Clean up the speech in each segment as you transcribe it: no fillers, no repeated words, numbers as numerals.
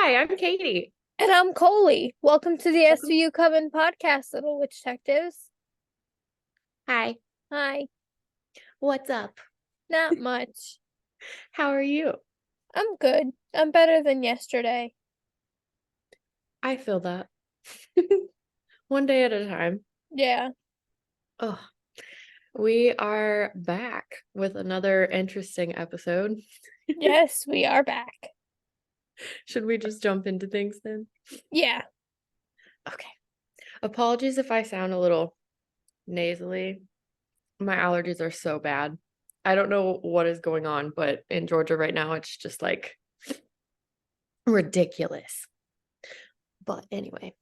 Hi, I'm Katie. And I'm Koli. Welcome to the Welcome. SVU Coven podcast, little witch detectives. Hi, Hi. what's up? Not much. How are you? I'm good. I'm better than yesterday. I feel that. One day at a time. Yeah. Oh, we are back with another interesting episode. Yes, we are back. Should we just jump into things then? Yeah. Okay. Apologies if I sound a little nasally. My allergies are so bad. I don't know what is going on, but in Georgia right now, it's just like ridiculous. But anyway.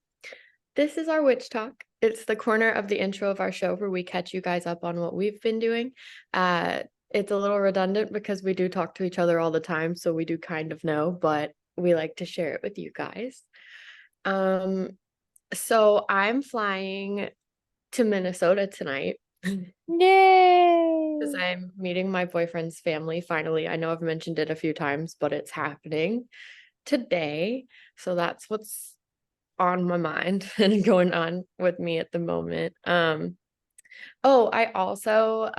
This is our witch talk. It's the corner of the intro of our show where we catch you guys up on what we've been doing. It's a little redundant because we do talk to each other all the time, so we do kind of know, but we like to share it with you guys. So I'm flying to Minnesota tonight because Yay. I'm meeting my boyfriend's family finally. I know I've mentioned it a few times, but it's happening today. So that's what's on my mind and going on with me at the moment. Oh, I also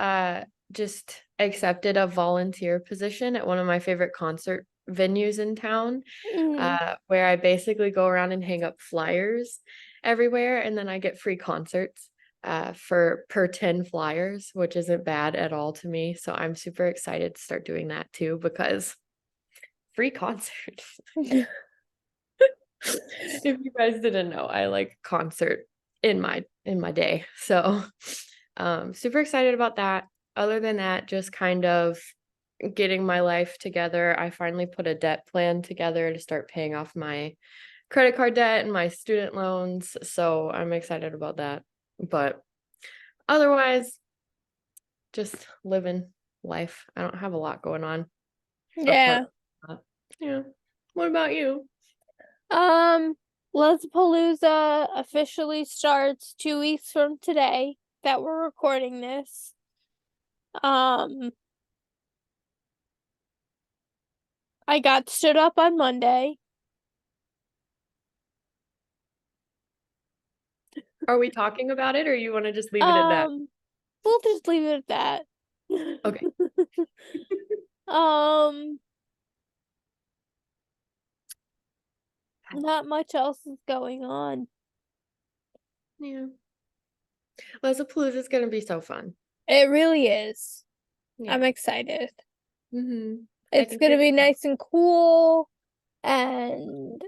just accepted a volunteer position at one of my favorite concert venues in town, Mm. where I basically go around and hang up flyers everywhere, and then I get free concerts for per 10 flyers, which isn't bad at all to me. So I'm super excited to start doing that too because free concerts. If you guys didn't know, I like concert in my day. So super excited about that. Other than that, just kind of getting my life together. I finally put a debt plan together to start paying off my credit card debt and my student loans. So I'm excited about that. But otherwise, just living life. I don't have a lot going on apart Yeah. from that. Yeah. What about you? Um, Palooza officially starts 2 weeks from today that we're recording this. Um, I got stood up on Monday. Are we talking about it or you want to just leave it at that? Um, we'll just leave it at Okay. that. Um, Not much else is going on. Yeah. Palooza is gonna be so fun. It really is. Yeah. I'm excited. I It's think gonna you're be gonna. nice and cool, and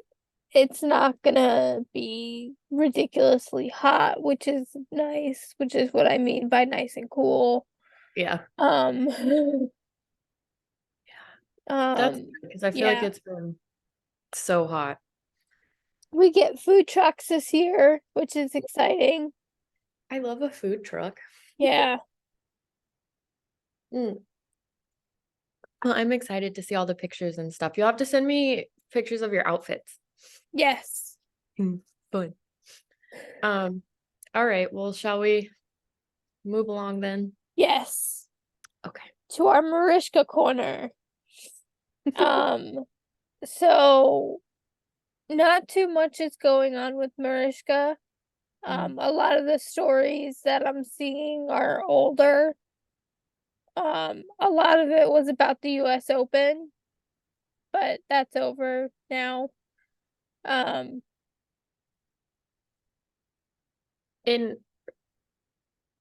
it's not gonna be ridiculously hot, which is nice, which is what I mean by nice and cool. Yeah. Um, That's because I feel like yeah. it's been so hot. We get food trucks this year, which is exciting. I love a food truck. Yeah. Mm. Well, I'm excited to see all the pictures and stuff. You'll have to send me pictures of your outfits. Yes. Fun. Um, all right. Well, shall we move along then? Yes. Okay. To our Marishka corner. Um, so not too much is going on with Mariska. A lot of the stories that I'm seeing are older. A lot of it was about the US Open, but that's over now. Um, In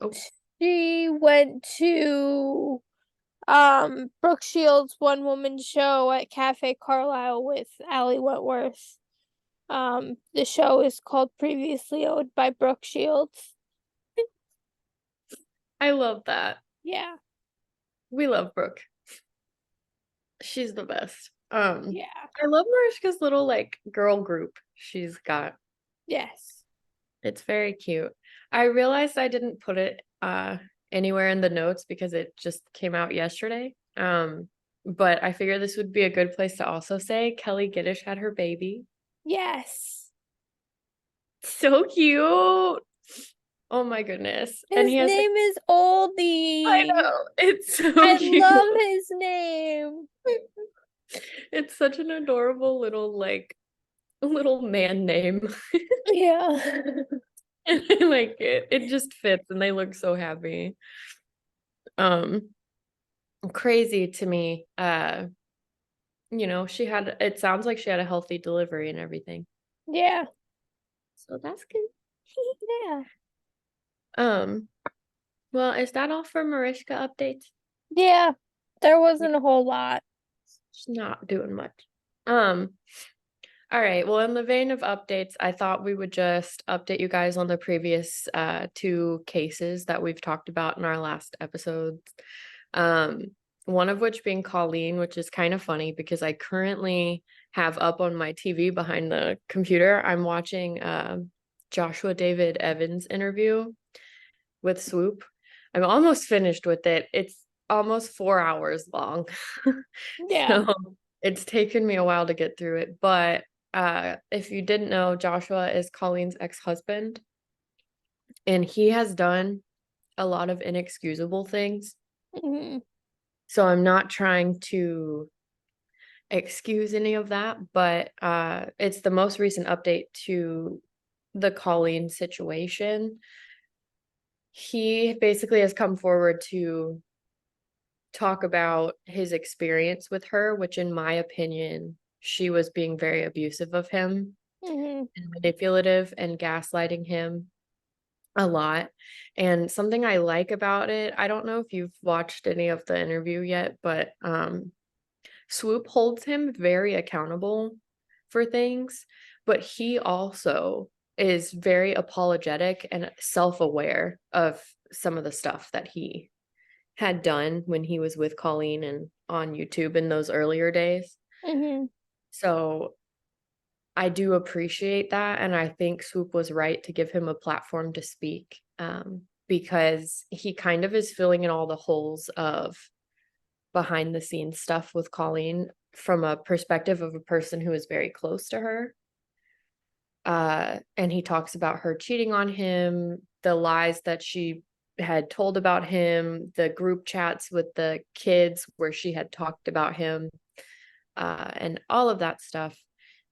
oh, she went to Brooke Shields' one woman show at Cafe Carlisle with Allie Wentworth. The show is called Previously Owned by Brooke Shields. I love that. Yeah. We love Brooke. She's the best. Yeah. I love Mariska's little like girl group she's got. Yes. It's very cute. I realized I didn't put it anywhere in the notes because it just came out yesterday. But I figure this would be a good place to also say Kelly Giddish had her baby. Yes. So cute. Oh my goodness. And His he has like name is I Oldie. know. It's so I cute. love his name. It's such an adorable little like little man name. Yeah. Like it just fits and they look so happy. Um Crazy to me. It sounds like she had a healthy delivery and everything. Yeah. So that's good. Yeah. Um, well, is that all for Mariska updates? Yeah. There wasn't a whole lot. She's not doing much. Um, all right. Well, in the vein of updates, I thought we would just update you guys on the previous two cases that we've talked about in our last episodes. Um, one of which being Colleen, which is kind of funny because I currently have up on my TV behind the computer, I'm watching Joshua David Evans interview with Swoop. I'm almost finished with it. It's almost 4 hours long. Yeah. So it's taken me a while to get through it. But if you didn't know, Joshua is Colleen's ex-husband, and he has done a lot of inexcusable things. Hmm. So I'm not trying to excuse any of that, but it's the most recent update to the Colleen situation. He basically has come forward to talk about his experience with her, which in my opinion, she was being very abusive of him Hmm. and manipulative and gaslighting him a lot. And something I like about it, I don't know if you've watched any of the interview yet, but Swoop holds him very accountable for things, but he also is very apologetic and self-aware of some of the stuff that he had done when he was with Colleen and on YouTube in those earlier days. Hmm. So I do appreciate that. And I think Swoop was right to give him a platform to speak, because he kind of is filling in all the holes of behind the scenes stuff with Colleen from a perspective of a person who is very close to her. And he talks about her cheating on him, the lies that she had told about him, the group chats with the kids where she had talked about him, and all of that stuff.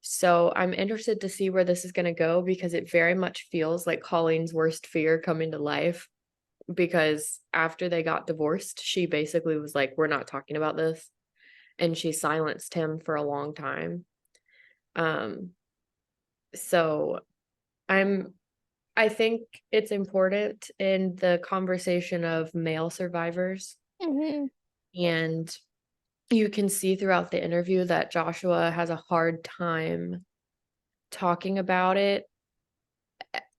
So I'm interested to see where this is going to go because it very much feels like Colleen's worst fear coming to life. Because after they got divorced, she basically was like, "We're not talking about this." And she silenced him for a long time. Um, so I'm I think it's important in the conversation of male survivors. Hmm. And you can see throughout the interview that Joshua has a hard time talking about it,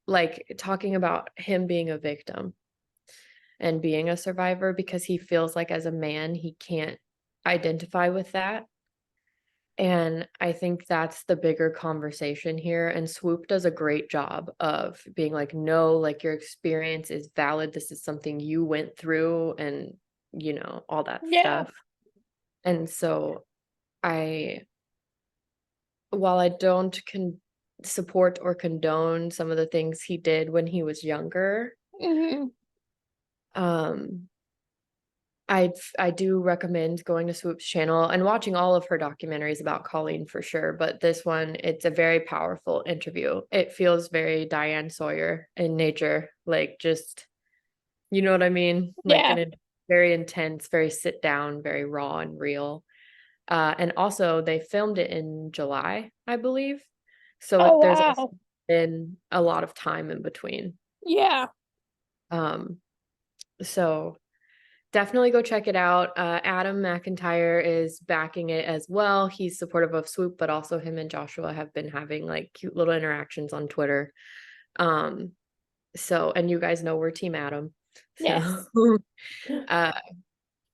like talking about him being a victim and being a survivor, because he feels like as a man, he can't identify with that. And I think that's the bigger conversation here. And Swoop does a great job of being like, no, like your experience is valid. This is something you went through and, all that Yeah. stuff. And so I, while I don't support or condone some of the things he did when he was younger, Hmm. um, I do recommend going to Swoop's channel and watching all of her documentaries about Colleen for sure. But this one, it's a very powerful interview. It feels very Diane Sawyer in nature, like just, you know what I mean? Like Yeah. very intense, very sit down, very raw and real. And also they filmed it in July, I believe. So Oh, there's also wow. been a lot of time in between. Yeah. Um, so definitely go check it out. Adam McIntyre is backing it as well. He's supportive of Swoop, but also him and Joshua have been having like cute little interactions on Twitter. Um, and you guys know we're Team Adam. So Yes. uh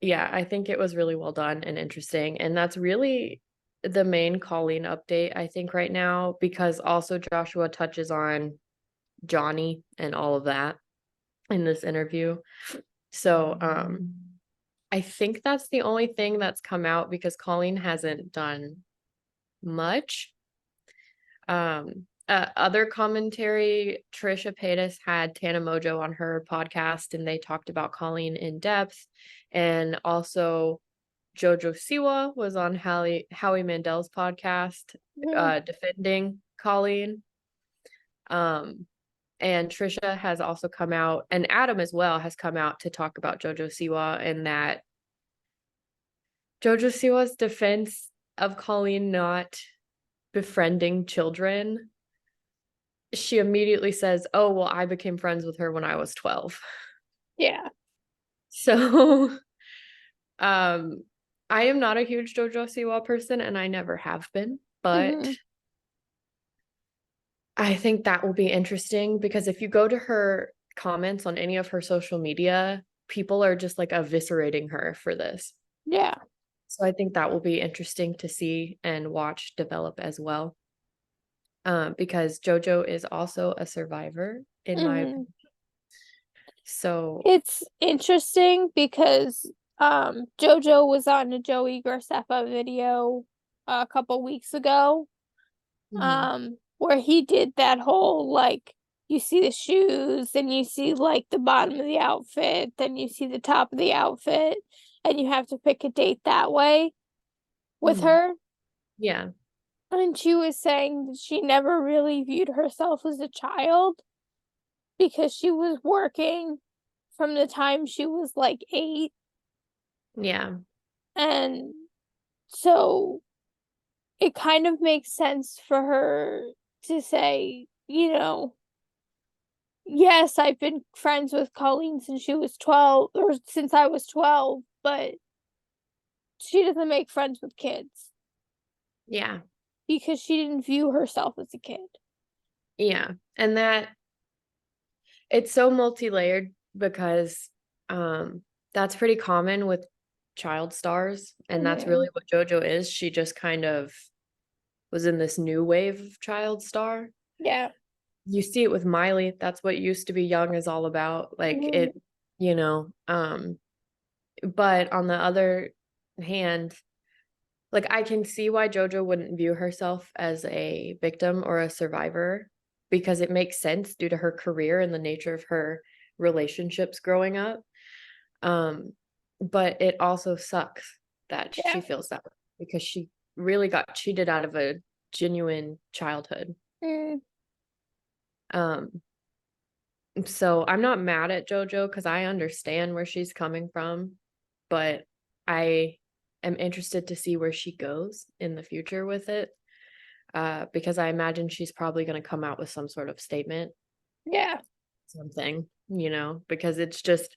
yeah, I think it was really well done and interesting. And that's really the main Colleen update, I think, right now, because also Joshua touches on Johnny and all of that in this interview. So I think that's the only thing that's come out because Colleen hasn't done much. Other commentary, Trisha Paytas had Tana Mojo on her podcast and they talked about Colleen in depth. And also Jojo Siwa was on Howie Mandel's podcast, defending Colleen. And Trisha has also come out, and Adam as well has come out to talk about Jojo Siwa, and that Jojo Siwa's defense of Colleen not befriending children, she immediately says, "Oh, well, I became friends with her when I was 12." Yeah. So, I am not a huge Jojo Siwa person, and I never have been, but I think that will be interesting because if you go to her comments on any of her social media, people are just like eviscerating her for this. Yeah. So I think that will be interesting to see and watch develop as well. Because JoJo is also a survivor, in my opinion. So it's interesting because JoJo was on a Joey Graceffa video a couple weeks ago, where he did that whole, like, you see the shoes, then you see like the bottom of the outfit, then you see the top of the outfit, and you have to pick a date that way with her. Yeah. And she was saying that she never really viewed herself as a child because she was working from the time she was like 8. Yeah. And so it kind of makes sense for her to say, yes, I've been friends with Colleen since she was 12, or since I was 12, but she doesn't make friends with kids. Yeah. Because she didn't view herself as a kid. Yeah. And that it's so multi-layered because that's pretty common with child stars, and that's really what JoJo is. She just kind of was in this new wave of child star. Yeah. You see it with Miley. That's what Used to Be Young is all about. Like it, but on the other hand, like I can see why JoJo wouldn't view herself as a victim or a survivor because it makes sense due to her career and the nature of her relationships growing up. But it also sucks that she feels that way because she really got cheated out of a genuine childhood. So I'm not mad at JoJo because I understand where she's coming from, but I am interested to see where she goes in the future with it. Because I imagine she's probably going to come out with some sort of statement. Yeah. Something, because it's just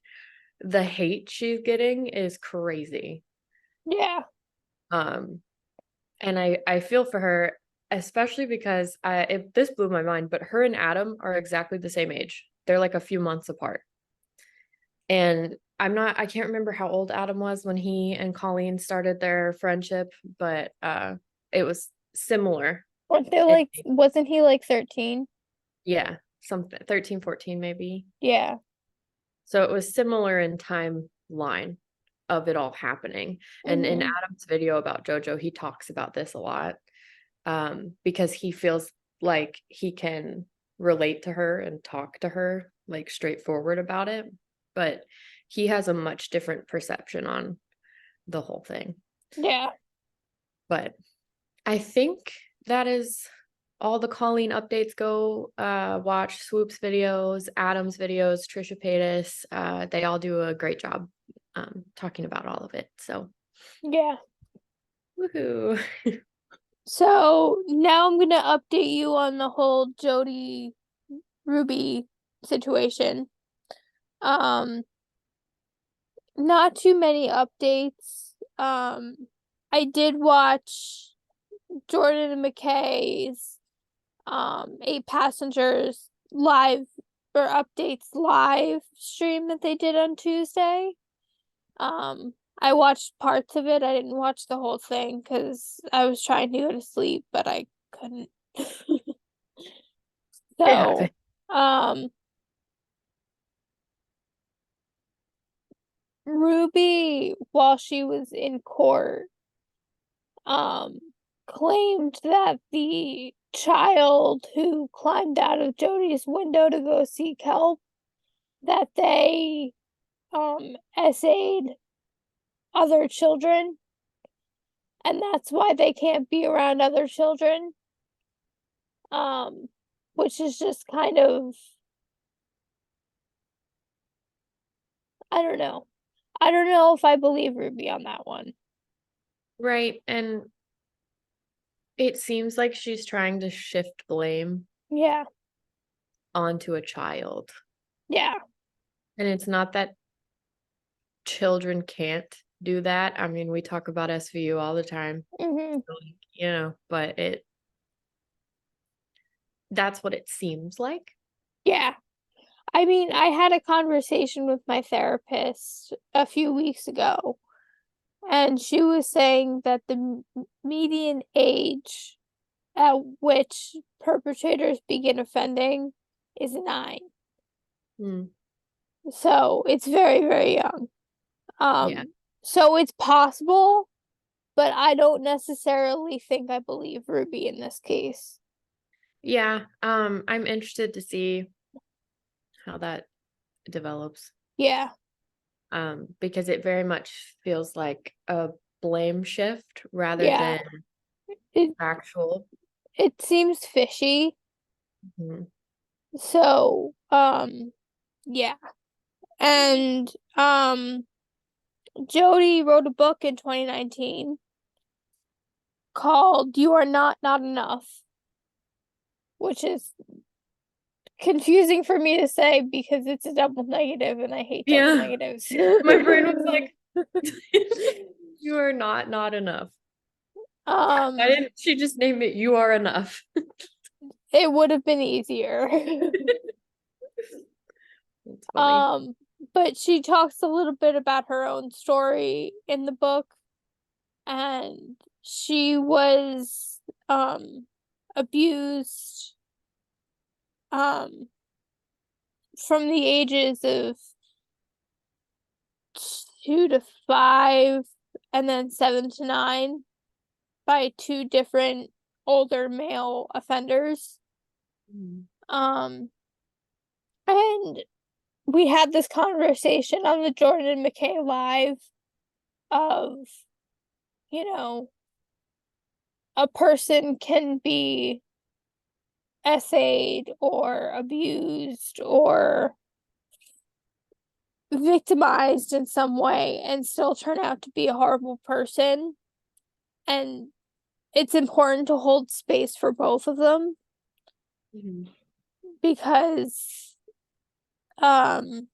the hate she's getting is crazy. Yeah. And I feel for her, especially because this blew my mind, but her and Adam are exactly the same age. They're like a few months apart. And I can't remember how old Adam was when he and Colleen started their friendship, but it was similar. Wasn't he like 13? Yeah, something 13, 14 maybe. Yeah. So it was similar in timeline of it all happening. And in Adam's video about JoJo, he talks about this a lot because he feels like he can relate to her and talk to her like straightforward about it. But he has a much different perception on the whole thing. Yeah. But I think that is all the Colleen updates. Go watch Swoop's videos, Adam's videos, Trisha Paytas. They all do a great job talking about all of it. So yeah. Woohoo. So now I'm gonna update you on the whole Jody Ruby situation. Not too many updates. I did watch Jordan and McKay's 8 Passengers live or updates live stream that they did on Tuesday. I watched parts of it. I didn't watch the whole thing because I was trying to go to sleep, but I couldn't. So, Ruby, while she was in court, claimed that the child who climbed out of Jody's window to go seek help, that they essayed other children and that's why they can't be around other children. Which is just kind of, I don't know. I don't know if I believe Ruby on that one. Right. And it seems like she's trying to shift blame Yeah. onto a child. Yeah. And it's not that children can't do that. I mean, we talk about SVU all the time, Hmm. but that's what it seems like. Yeah. I mean, I had a conversation with my therapist a few weeks ago, and she was saying that the median age at which perpetrators begin offending is 9. Mm, So it's very, very young. yeah. So it's possible, but I don't necessarily think I believe Ruby in this case. Yeah. I'm interested to see how that develops. Yeah. Because it very much feels like a blame shift rather Yeah. than It actual. it seems fishy. Mhm. So, yeah. And Jody wrote a book in 2019 called You Are Not Enough, which is confusing for me to say because it's a double negative and I hate double Yeah. negatives. My brain was like, you are not enough. Why um didn't she just name it You Are Enough? it would have been easier. It's funny. But she talks a little bit about her own story in the book, and she was abused um from the ages of 2 to 5 and then 7 to 9 by 2 different older male offenders. Mm. Um, and we had this conversation on the Jordan McKay Live of, you know, a person can be essayed or abused or victimized in some way and still turn out to be a horrible person. And it's important to hold space for both of them Mhm. because um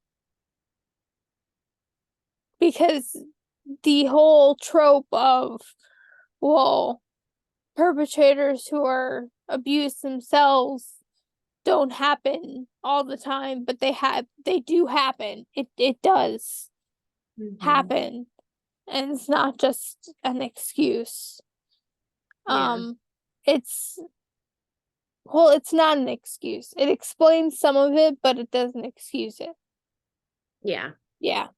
because the whole trope of, well, perpetrators who are abused themselves don't happen all the time, but they do happen. It does Mhm. happen, and it's not just an excuse. Yeah. um it's well, it's not an excuse. It explains some of it, but it doesn't excuse it. Yeah. Yeah.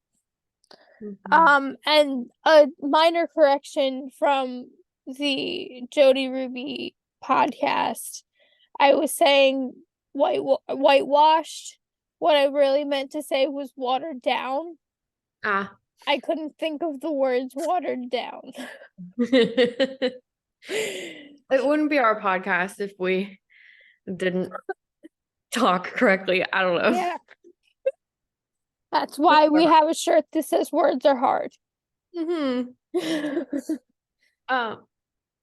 Mhm. And a minor correction from the Jody Ruby podcast. I was saying whitewashed. What I really meant to say was watered down. Ah. I couldn't think of the words watered down. It wouldn't be our podcast if we didn't talk correctly. I don't know. Yeah. That's why we have a shirt that says words are hard. Hmm. Um,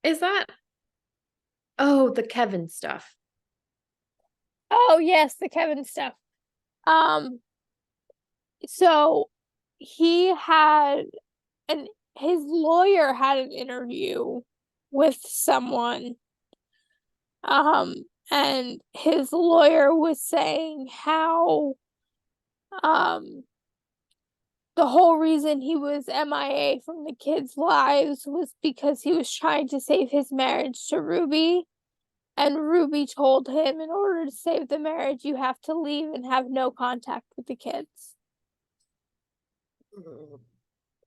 is that the Kevin stuff? Oh yes, the Kevin stuff. Um, so he had an his lawyer had an interview with someone, um and his lawyer was saying how um the whole reason he was MIA from the kids' lives was because he was trying to save his marriage to Ruby. And Ruby told him, in order to save the marriage, you have to leave and have no contact with the kids.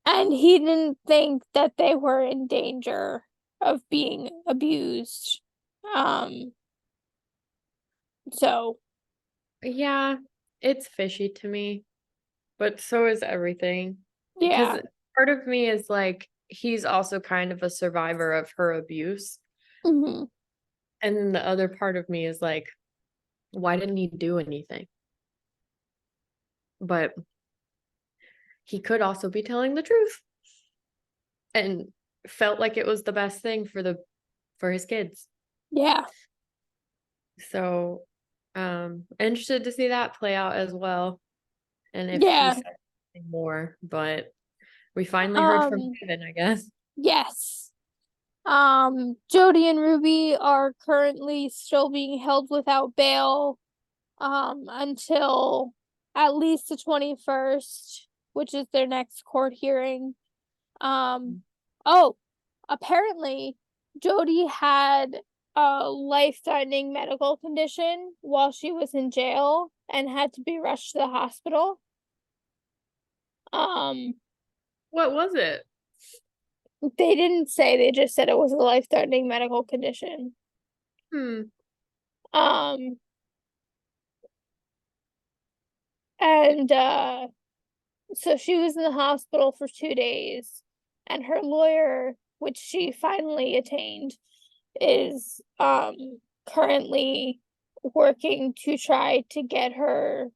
And he didn't think that they were in danger of being abused. Um, so Yeah, it's fishy to me, but so is everything. yeah, Because part of me is like, he's also kind of a survivor of her abuse. Mm-hmm. And then the other part of me is like, why didn't he do anything? But he could also be telling the truth and felt like it was the best thing for his kids. Yeah. So interested to see that play out as well. And if he Yeah. said anything more, but we finally heard from Um, Coven, I guess. yes. Jody and Ruby are currently still being held without bail until at least the 21st, which is their next court hearing. Oh, apparently Jody had a life-threatening medical condition while she was in jail and had to be rushed to the hospital. What was it? They didn't say, they just said it was a life-threatening medical condition. Um, and so she was in the hospital for 2 days, and her lawyer, which she finally attained, is currently working to try to get her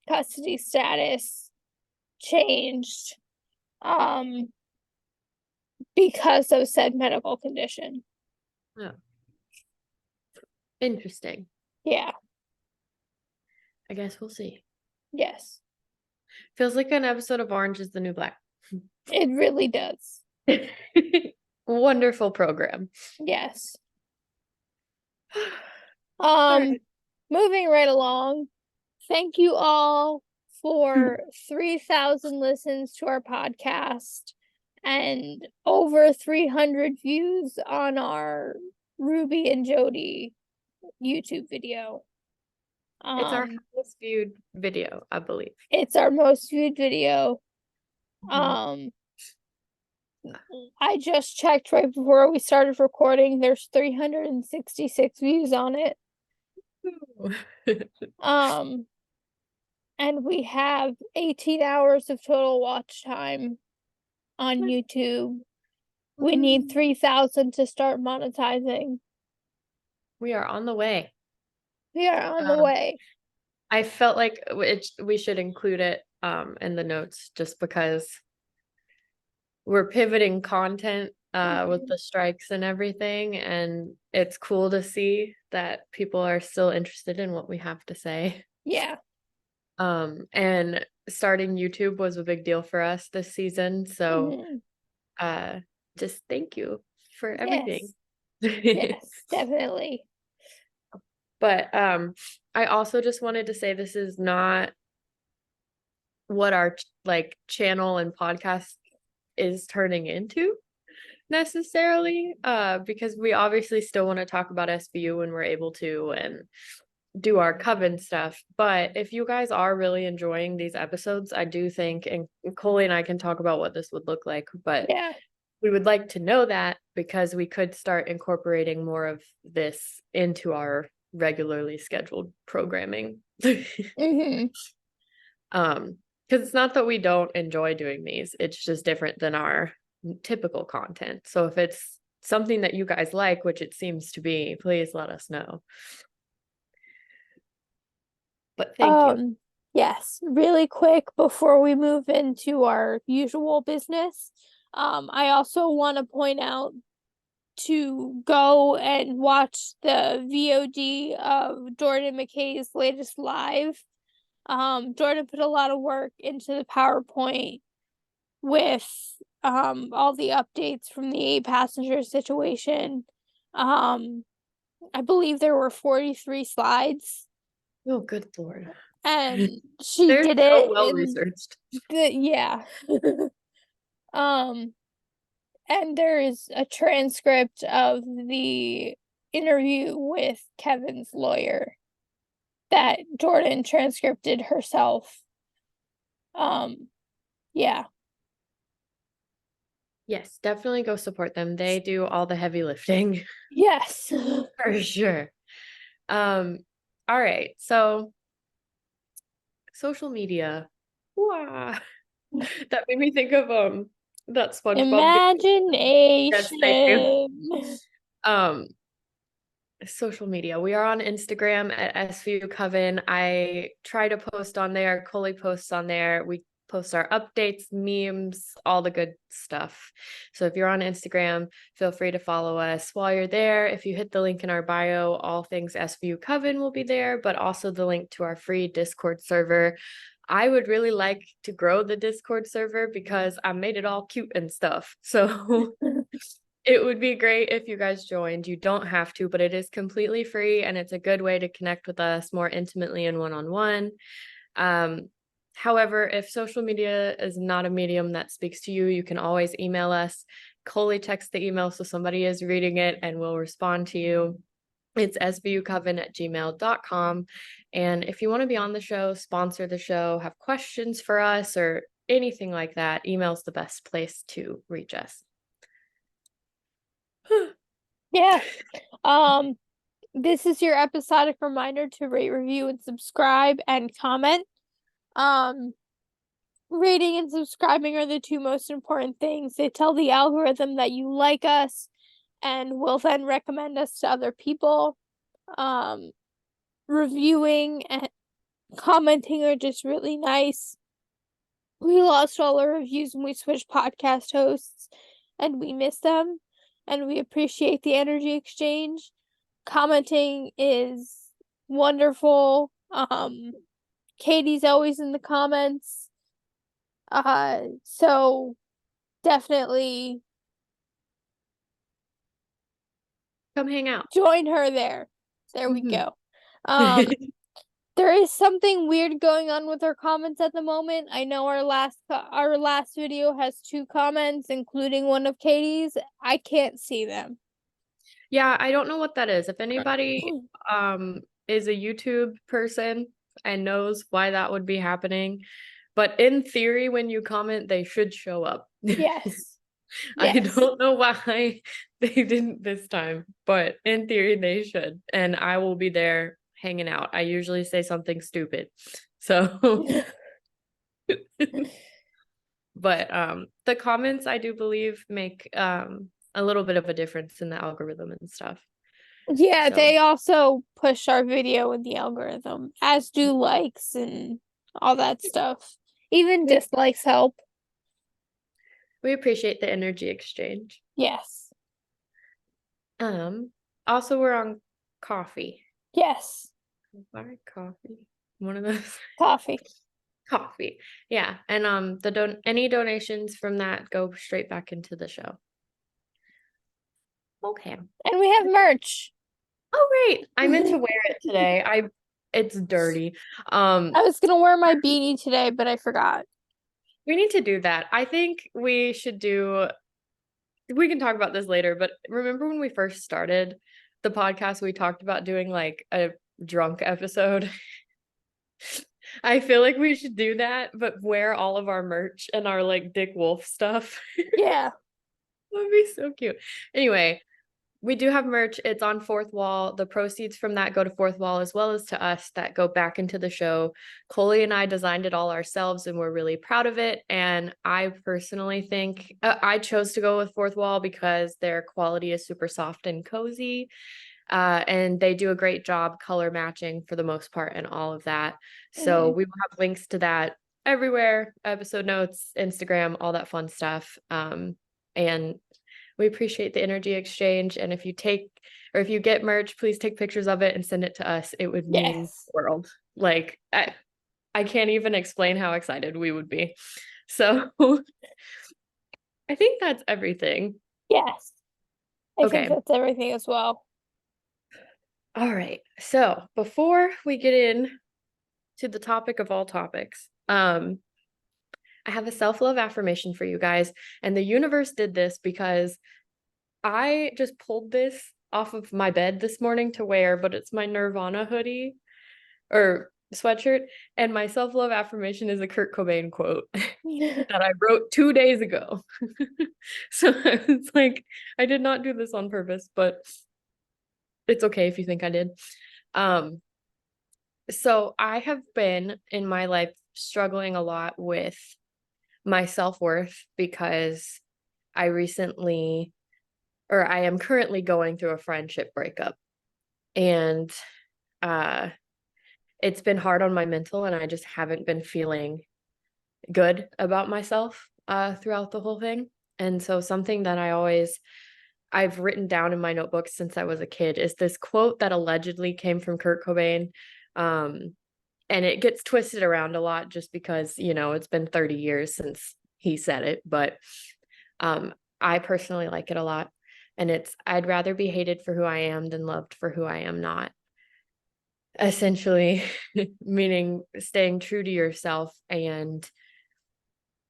custody status changed because of said medical condition. Oh. Interesting. Yeah. I guess we'll see. Yes. Feels like an episode of Orange is the New Black. It really does. Wonderful program. Yes. Right. Moving right along. Thank you all for 3,000 listens to our podcast and over 300 views on our Ruby and Jody YouTube video. It's our most viewed video, I believe. It's our most viewed video. Mm-hmm. I just checked right before we started recording. There's 366 views on it. And we have 18 hours of total watch time on YouTube. We need 3,000 to start monetizing. We are on the way. We are on the way. I felt like we should include it in the notes just because we're pivoting content with the strikes and everything, and it's cool to see that people are still interested in what we have to say. Yeah. And starting YouTube was a big deal for us this season, so just thank you for everything. Yes, definitely. But I also just wanted to say this is not what our channel and podcast is turning into necessarily, because we obviously still want to talk about SVU when we're able to and do our Coven stuff. But if you guys are really enjoying these episodes, I do think, and Koli and I can talk about what this would look like, but we would like to know that because we could start incorporating more of this into our regularly scheduled programming. Because it's not that we don't enjoy doing these, it's just different than our typical content. So if it's something that you guys like, which it seems to be, please let us know. But thank you. Yes, really quick before we move into our usual business, I also want to point out to go and watch the VOD of Jordan McKay's latest live. Jordan put a lot of work into the PowerPoint with all the updates from the 8-passenger situation. I believe there were 43 slides. Oh, good Lord. And she They're did so it well researched. Yeah. And there is a transcript of the interview with Kevin's lawyer that Jordan transcripted herself. Yeah. Yes, definitely go support them. They do all the heavy lifting. Yes. For sure. All right. So social media. Wow. That made me think of that SpongeBob game. Yes, thank you. Imagination. Um, social media. We are on Instagram at SVU Coven. I try to post on there. Koli posts on there. We post our updates, memes, all the good stuff. So if you're on Instagram, feel free to follow us. While you're there, if you hit the link in our bio, all things SVU Coven will be there, but also the link to our free Discord server. I would really like to grow the Discord server because I made it all cute and stuff. So it would be great if you guys joined. You don't have to, but it is completely free and it's a good way to connect with us more intimately and one-on-one. However, if social media is not a medium that speaks to you, you can always email us. Koli text the email so somebody is reading it and we'll respond to you. It's svucoven@gmail.com. And if you want to be on the show, sponsor the show, have questions for us, or anything like that, email's the best place to reach us. Yeah. This is your episodic reminder to rate, review, and subscribe and comment. Rating and subscribing are the two most important things. They tell the algorithm that you like us and will then recommend us to other people. Reviewing and commenting are just really nice. We lost all our reviews when we switched podcast hosts, and we miss them, and we appreciate the energy exchange. Commenting is wonderful. Katie's always in the comments. So definitely Come hang out. join her there. There we go. There is something weird going on with our comments at the moment. I know our last video has 2 comments, including one of Katie's. I can't see them. Yeah, I don't know what that is. If anybody is a YouTube person and knows why that would be happening, but in theory, when you comment, they should show up. Yes. I don't know why they didn't this time, but in theory, they should. And I will be there hanging out. I usually say something stupid. So, but the comments, I do believe, make a little bit of a difference in the algorithm and stuff. Yeah, So. they also push our video in the algorithm, as do likes and all that stuff. Even dislikes help. We appreciate the energy exchange. Yes. Also, we're on Coffee. Yes. Buy coffee. One of those. Coffee. Coffee. Yeah. And any donations from that go straight back into the show. Okay. And we have merch. Oh, great. I meant to wear it today. It's dirty. I was gonna wear my beanie today, but I forgot. We need to do that. I think we can talk about this later, but remember when we first started the podcast, we talked about doing like a drunk episode? I feel like we should do that, but wear all of our merch and our like Dick Wolf stuff. Yeah. That would be so cute. Anyway, we do have merch. It's on Fourth Wall. The proceeds from that go to Fourth Wall as well as to us that go back into the show. Koli and I designed it all ourselves and we're really proud of it. And I personally think I chose to go with Fourth Wall because their quality is super soft and cozy. And they do a great job color matching for the most part and all of that. So we will have links to that everywhere, episode notes, Instagram, all that fun stuff. And we appreciate the energy exchange. And if you get merch, please take pictures of it and send it to us. It would mean the world. Like I can't even explain how excited we would be. So I think that's everything. Yes. I think that's everything as well. All right. So before we get in to the topic of all topics, I have a self-love affirmation for you guys. And the universe did this because I just pulled this off of my bed this morning to wear, but it's my Nirvana hoodie or sweatshirt. And my self-love affirmation is a Kurt Cobain quote that I wrote 2 days ago. So it's like, I did not do this on purpose, but it's okay if you think I did. So I have been in my life struggling a lot with my self-worth because I recently, or I am currently going through a friendship breakup. And uh it's been hard on my mental, and I just haven't been feeling good about myself throughout the whole thing. And so something that I've written down in my notebook since I was a kid is this quote that allegedly came from Kurt Cobain. Um, and it gets twisted around a lot just because, it's been 30 years since he said it, but um, I personally like it a lot. And it's, I'd rather be hated for who I am than loved for who I am not. Essentially, meaning staying true to yourself, and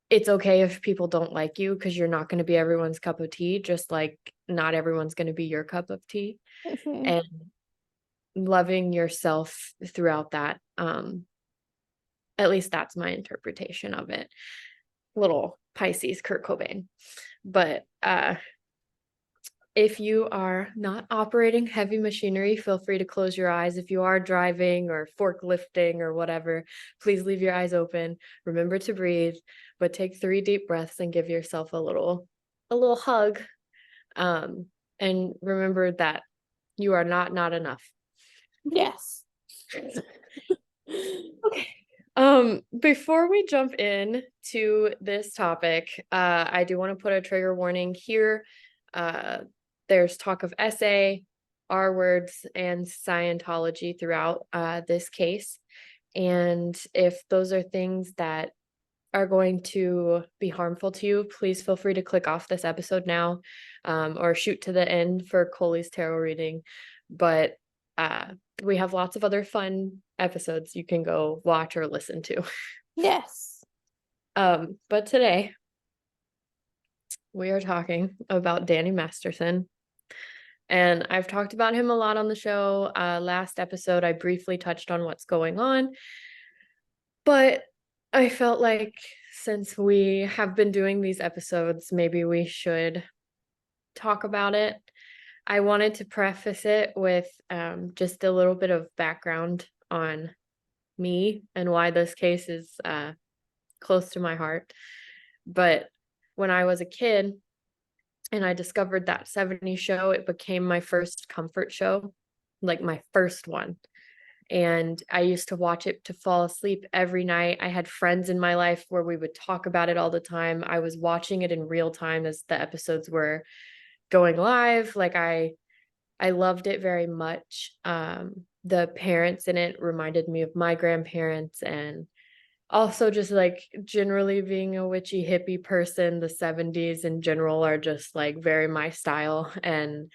it's okay if people don't like you because you're not going to be everyone's cup of tea, just like not everyone's going to be your cup of tea. Mhm. And loving yourself throughout that. At least that's my interpretation of it. Little Pisces, Kurt Cobain. But if you are not operating heavy machinery, feel free to close your eyes. If you are driving or forklifting or whatever, please leave your eyes open. Remember to breathe, but take 3 deep breaths and give yourself a little hug. Um, and remember that you are not enough. Yes. Okay. Before we jump in to this topic, I do want to put a trigger warning here. Uh, there's talk of SA, R words, and Scientology throughout this case. And if those are things that are going to be harmful to you, please feel free to click off this episode now, or shoot to the end for Koli's tarot reading. But uh, we have lots of other fun episodes you can go watch or listen to. Yes. But today we are talking about Danny Masterson. And I've talked about him a lot on the show. Last episode, I briefly touched on what's going on, but I felt like since we have been doing these episodes, maybe we should talk about it. I wanted to preface it with just a little bit of background on me and why this case is close to my heart. But when I was a kid and I discovered that 70s show, it became my first comfort show, like my first one. And I used to watch it to fall asleep every night. I had friends in my life where we would talk about it all the time. I was watching it in real time as the episodes were going live. Like I loved it very much. The parents in it reminded me of my grandparents, and also just like generally being a witchy hippie person. The 70s in general are just like very my style, and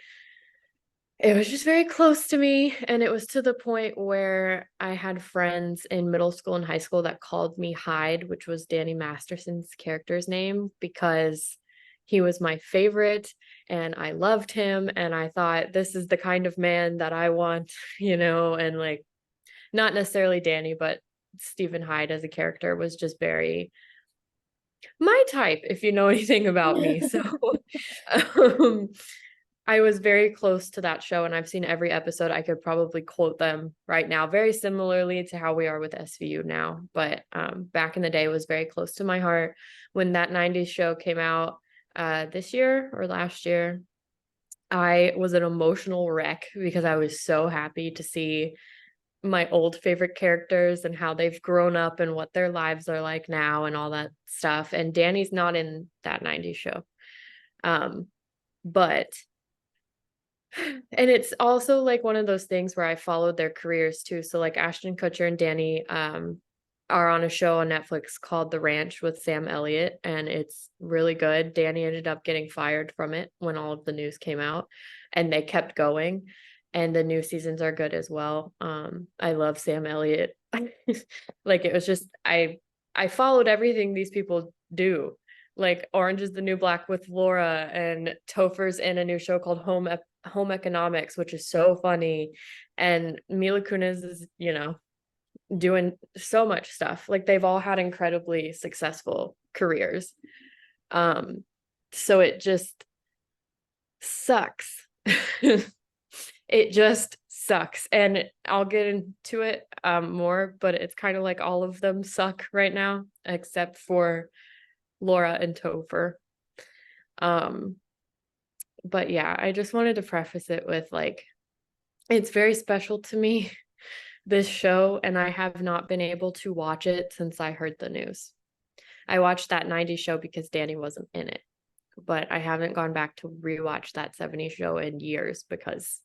it was just very close to me. And it was to the point where I had friends in middle school and high school that called me Hyde, which was Danny Masterson's character's name, because he was my favorite and I loved him. And I thought, this is the kind of man that I want, and like not necessarily Danny, but Stephen Hyde as a character was just very my type, if you know anything about me. So um, I was very close to that show, and I've seen every episode. I could probably quote them right now, very similarly to how we are with SVU now. But back in the day, was very close to my heart. When that 90s show came out this year or last year, I was an emotional wreck because I was so happy to see my old favorite characters and how they've grown up and what their lives are like now and all that stuff. And Danny's not in that 90s show. Um, but and it's also like one of those things where I followed their careers too. So like Ashton Kutcher and Danny are on a show on Netflix called The Ranch with Sam Elliott, and it's really good. Danny ended up getting fired from it when all of the news came out, and they kept going. And the new seasons are good as well. I love Sam Elliott. Like it was just I followed everything these people do. Like Orange is the New Black with Laura, and Topher's in a new show called Home Economics, which is so funny. And Mila Kunis is, doing so much stuff. Like they've all had incredibly successful careers. Um, so it just sucks. It just sucks. And I'll get into it more, but it's kind of like all of them suck right now, except for Laura and Topher. But yeah, I just wanted to preface it with like, it's very special to me, this show, and I have not been able to watch it since I heard the news. I watched that 90s show because Danny wasn't in it, but I haven't gone back to rewatch that 70s show in years because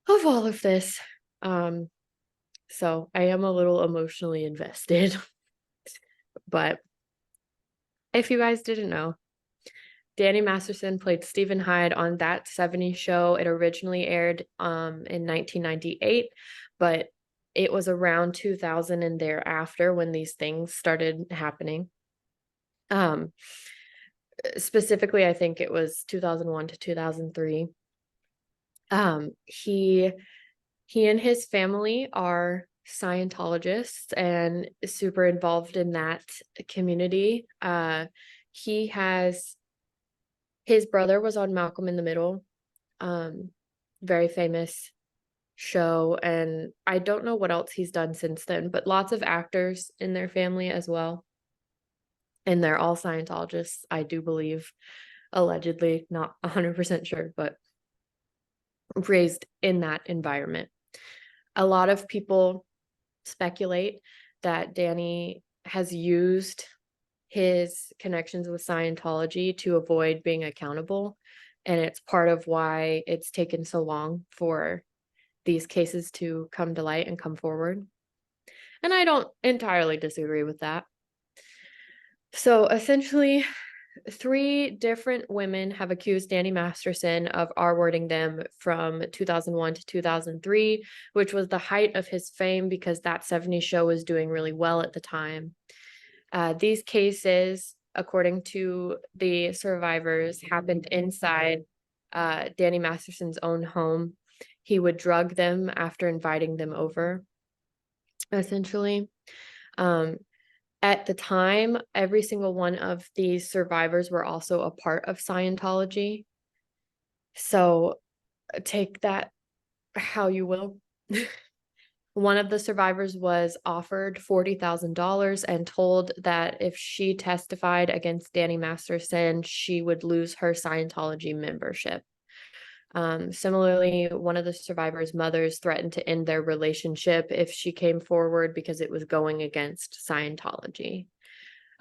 of all of this. So I am a little emotionally invested. But if you guys didn't know, Danny Masterson played Stephen Hyde on that 70s show. It originally aired in 1998, but it was around 2000 and thereafter when these things started happening. Specifically, I think it was 2001 to 2003. He and his family are Scientologists and super involved in that community. He has His brother was on Malcolm in the Middle, very famous show, and I don't know what else he's done since then, but lots of actors in their family as well. And they're all Scientologists, I do believe, allegedly, not 100% sure, but raised in that environment. A lot of people speculate that Danny has used his connections with Scientology to avoid being accountable. And it's part of why it's taken so long for these cases to come to light and come forward. And I don't entirely disagree with that. So essentially, 3 different women have accused Danny Masterson of R-wording them from 2001 to 2003, which was the height of his fame because that 70s show was doing really well at the time. These cases, according to the survivors, happened inside Danny Masterson's own home. He would drug them after inviting them over, essentially. At the time, every single one of these survivors were also a part of Scientology. So take that how you will. One of the survivors was offered $40,000 and told that if she testified against Danny Masterson, she would lose her Scientology membership. Similarly, one of the survivors' mothers threatened to end their relationship if she came forward because it was going against Scientology.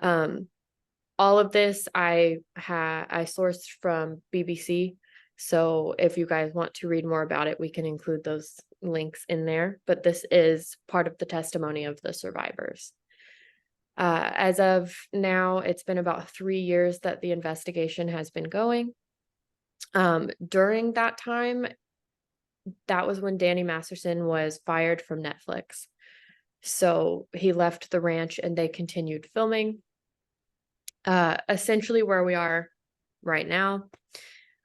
All of this I sourced from BBC. So if you guys want to read more about it, we can include those links in there. But this is part of the testimony of the survivors. As of now, it's been about 3 years that the investigation has been going. During that time, that was when Danny Masterson was fired from Netflix. So he left the ranch and they continued filming. Essentially where we are right now,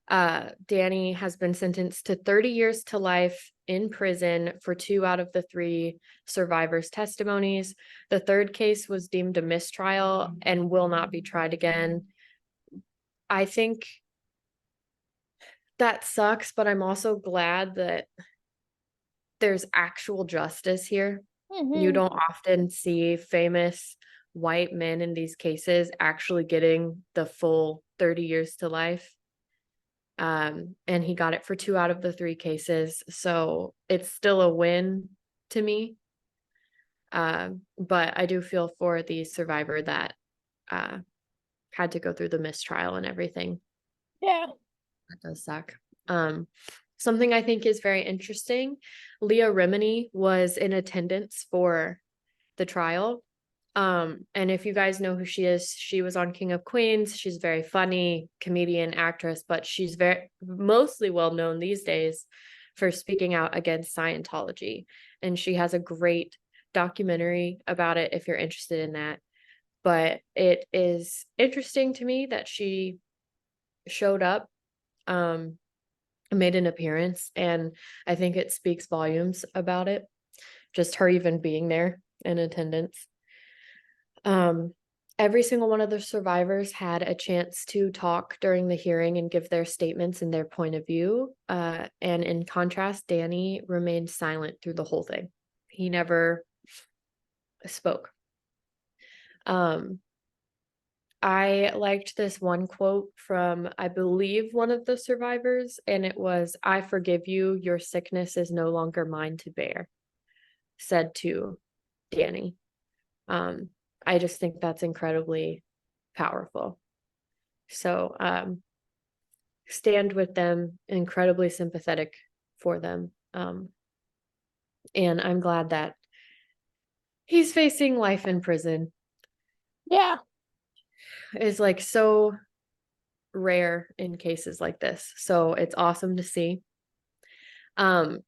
Danny has been sentenced to 30 years to life in prison for 2 out of the 3 survivors' testimonies. The third case was deemed a mistrial and will not be tried again. I think that sucks, but I'm also glad that there's actual justice here. You don't often see famous white men in these cases actually getting the full 30 years to life. And he got it for 2 out of the 3 cases. So it's still a win to me. But I do feel for the survivor that had to go through the mistrial and everything. Yeah. That does suck. Something I think is very interesting, Leah Remini was in attendance for the trial. And if you guys know who she is, she was on King of Queens. She's very funny comedian, actress, but she's mostly well known these days for speaking out against Scientology. And she has a great documentary about it if you're interested in that. But it is interesting to me that she showed up, made an appearance, and I think it speaks volumes about it, just her even being there in attendance. Every single one of the survivors had a chance to talk during the hearing and give their statements and their point of view. And in contrast, Danny remained silent through the whole thing. He never spoke. I liked this one quote from, I believe, one of the survivors, and it was, "I forgive you, your sickness is no longer mine to bear," said to Danny. Um, I just think that's incredibly powerful. So, stand with them, incredibly sympathetic for them. And I'm glad that he's facing life in prison. Yeah. Is like so rare in cases like this. So it's awesome to see. Um,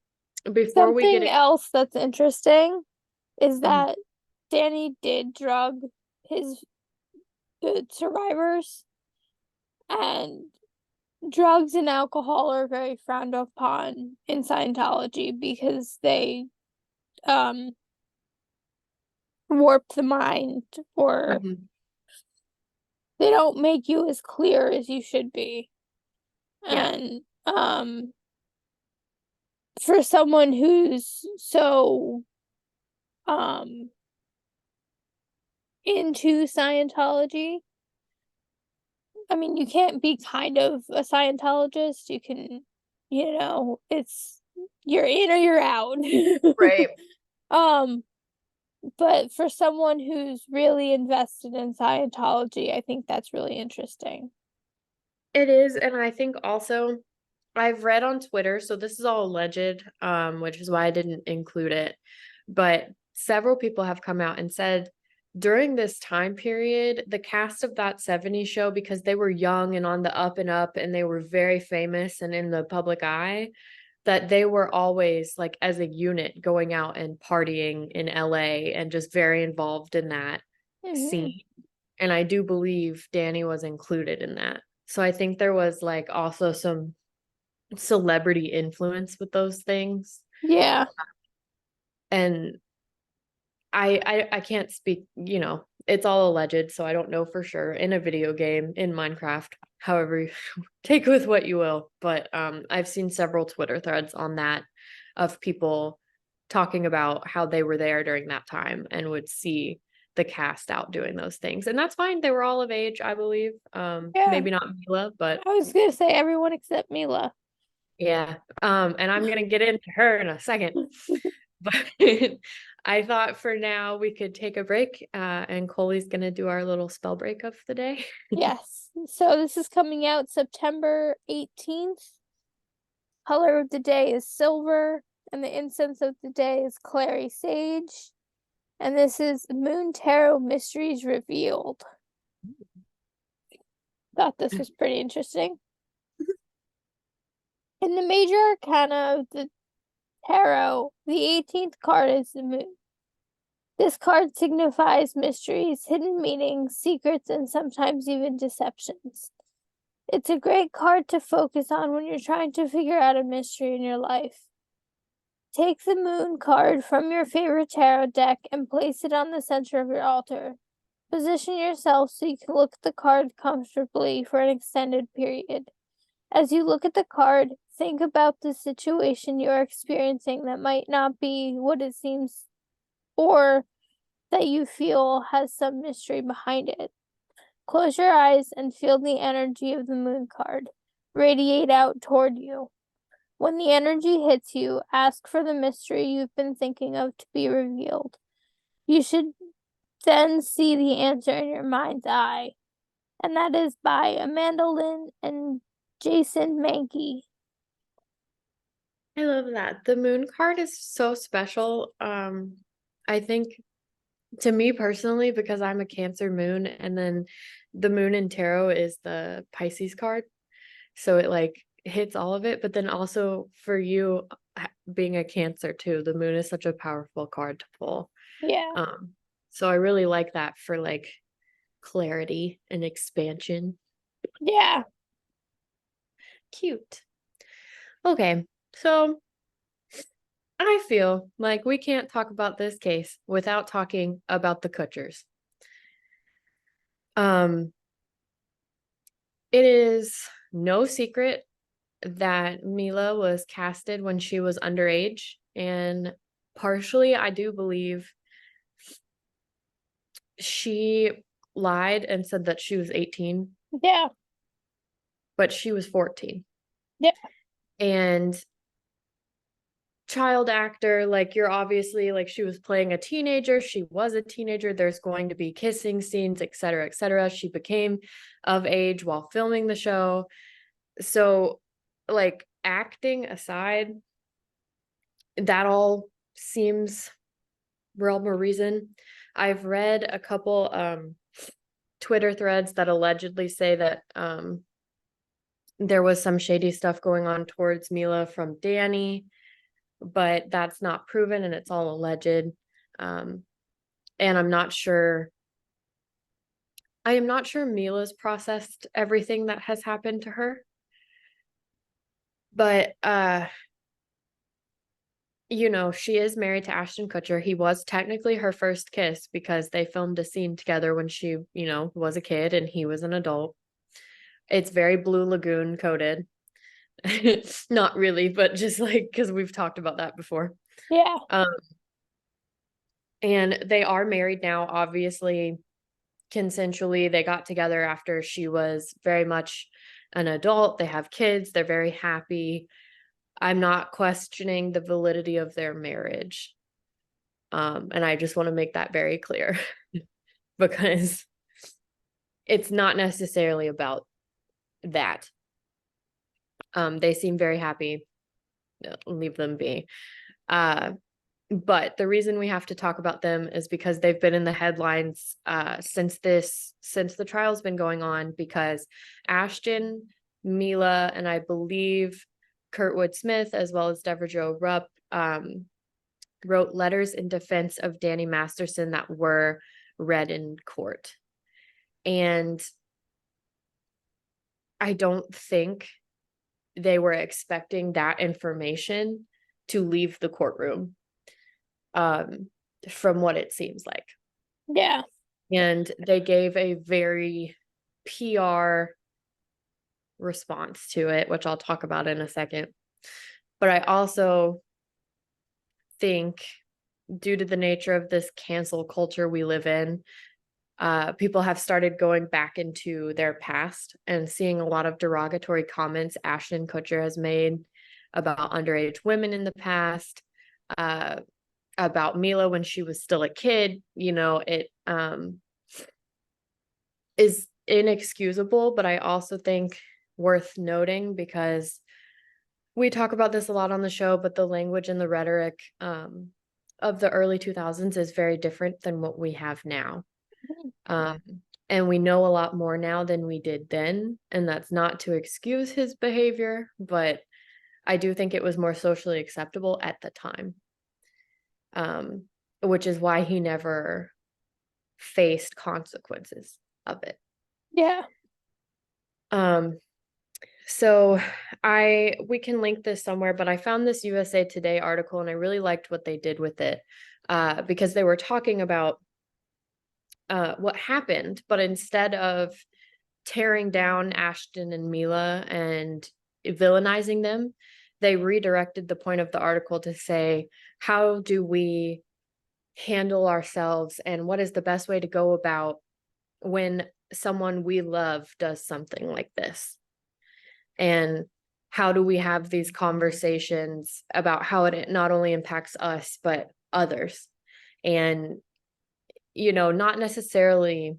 before we get Something in, else that's interesting is Mhm. that Danny did drug the survivors, and drugs and alcohol are very frowned upon in Scientology because they um warp the mind, or Mhm. they don't make you as clear as you should be. Yeah, And for someone who's so um into Scientology, I mean, you can't be kind of a Scientologist. You can, it's you're in or you're out. right. um but for someone who's really invested in Scientology, I think that's really interesting. It is, and I think also I've read on Twitter, so this is all alleged, which is why I didn't include it. But several people have come out and said during this time period, the cast of that 70s show, because they were young and on the up and up and they were very famous and in the public eye, that they were always like as a unit going out and partying in LA and just very involved in that Hmm. scene. And I do believe Danny was included in that. So I think there was like also some celebrity influence with those things. Yeah. And I can't speak, it's all alleged, so I don't know for sure in a video game, in Minecraft, however you take with what you will. But I've seen several Twitter threads on that of people talking about how they were there during that time and would see the cast out doing those things. And that's fine. They were all of age, I believe. Yeah. Maybe not Mila, but I was gonna say everyone except Mila. yeah. And I'm gonna get into her in a second. But I thought for now we could take a break, and Koli's gonna do our little spell break of the day. Yes. So this is coming out September 18th. Color of the day is silver, and the incense of the day is clary sage. And this is Moon Tarot Mysteries Revealed. Thought this was pretty interesting. In the major arcana of the tarot, the 18th card is the moon. This card signifies mysteries, hidden meanings, secrets, and sometimes even deceptions. It's a great card to focus on when you're trying to figure out a mystery in your life. Take the moon card from your favorite tarot deck and place it on the center of your altar. Position yourself so you can look at the card comfortably for an extended period. As you look at the card, think about the situation you are experiencing that might not be what it seems, or that you feel has some mystery behind it. Close your eyes and feel the energy of the moon card radiate out toward you. When the energy hits you, ask for the mystery you've been thinking of to be revealed. You should then see the answer in your mind's eye. And that is by Amanda Lynn and Jason Mankey. I love that. The moon card is so special. I think to me personally, because I'm a Cancer moon, and then the moon in tarot is the Pisces card. So it like hits all of it. But then also for you being a Cancer too, the moon is such a powerful card to pull. Yeah. Um, so I really like that for like clarity and expansion. Yeah. Cute. Okay, so I feel like we can't talk about this case without talking about the Kutchers. Um, it is no secret that Mila was casted when she was underage, and partially I do believe she lied and said that she was 18, Yeah. but she was 14. Yeah. And child actor, like, you're obviously, like, she was playing a teenager, she was a teenager, there's going to be kissing scenes, etc., etc. She became of age while filming the show. So, like, acting aside, that all seems realm or reason. I've read a couple Twitter threads that allegedly say that there was some shady stuff going on towards Mila from Danny, but that's not proven and it's all alleged. Um, and I'm not sure. I am not sure Mila's processed everything that has happened to her. But you know, she is married to Ashton Kutcher. He was technically her first kiss because they filmed a scene together when she, you know, was a kid and he was an adult. It's very Blue Lagoon coded. Not really, but just like because we've talked about that before. Yeah. And they are married now, obviously, consensually. They got together after she was very much an adult. They have kids. They're very happy. I'm not questioning the validity of their marriage. And I just want to make that very clear because it's not necessarily about that. They seem very happy. Leave them be. But the reason we have to talk about them is because they've been in the headlines since the trial's been going on, because Ashton, Mila, and I believe Kurtwood Smith, as well as Deborah Jo Rupp, wrote letters in defense of Danny Masterson that were read in court. And I don't think they were expecting that information to leave the courtroom, from what it seems like. Yeah. And they gave a very PR response to it, which I'll talk about in a second. But I also think, due to the nature of this cancel culture we live in, people have started going back into their past and seeing a lot of derogatory comments Ashton Kutcher has made about underage women in the past, about Mila when she was still a kid. You know, it is inexcusable, but I also think worth noting, because we talk about this a lot on the show, but the language and the rhetoric of the early 2000s is very different than what we have now. And we know a lot more now than we did then. And that's not to excuse his behavior, but I do think it was more socially acceptable at the time, which is why he never faced consequences of it. Yeah. So we can link this somewhere, but I found this USA Today article and I really liked what they did with it, because they were talking about what happened, but instead of tearing down Ashton and Mila and villainizing them, they redirected the point of the article to say, how do we handle ourselves and what is the best way to go about when someone we love does something like this? And how do we have these conversations about how it not only impacts us, but others? And, you know, not necessarily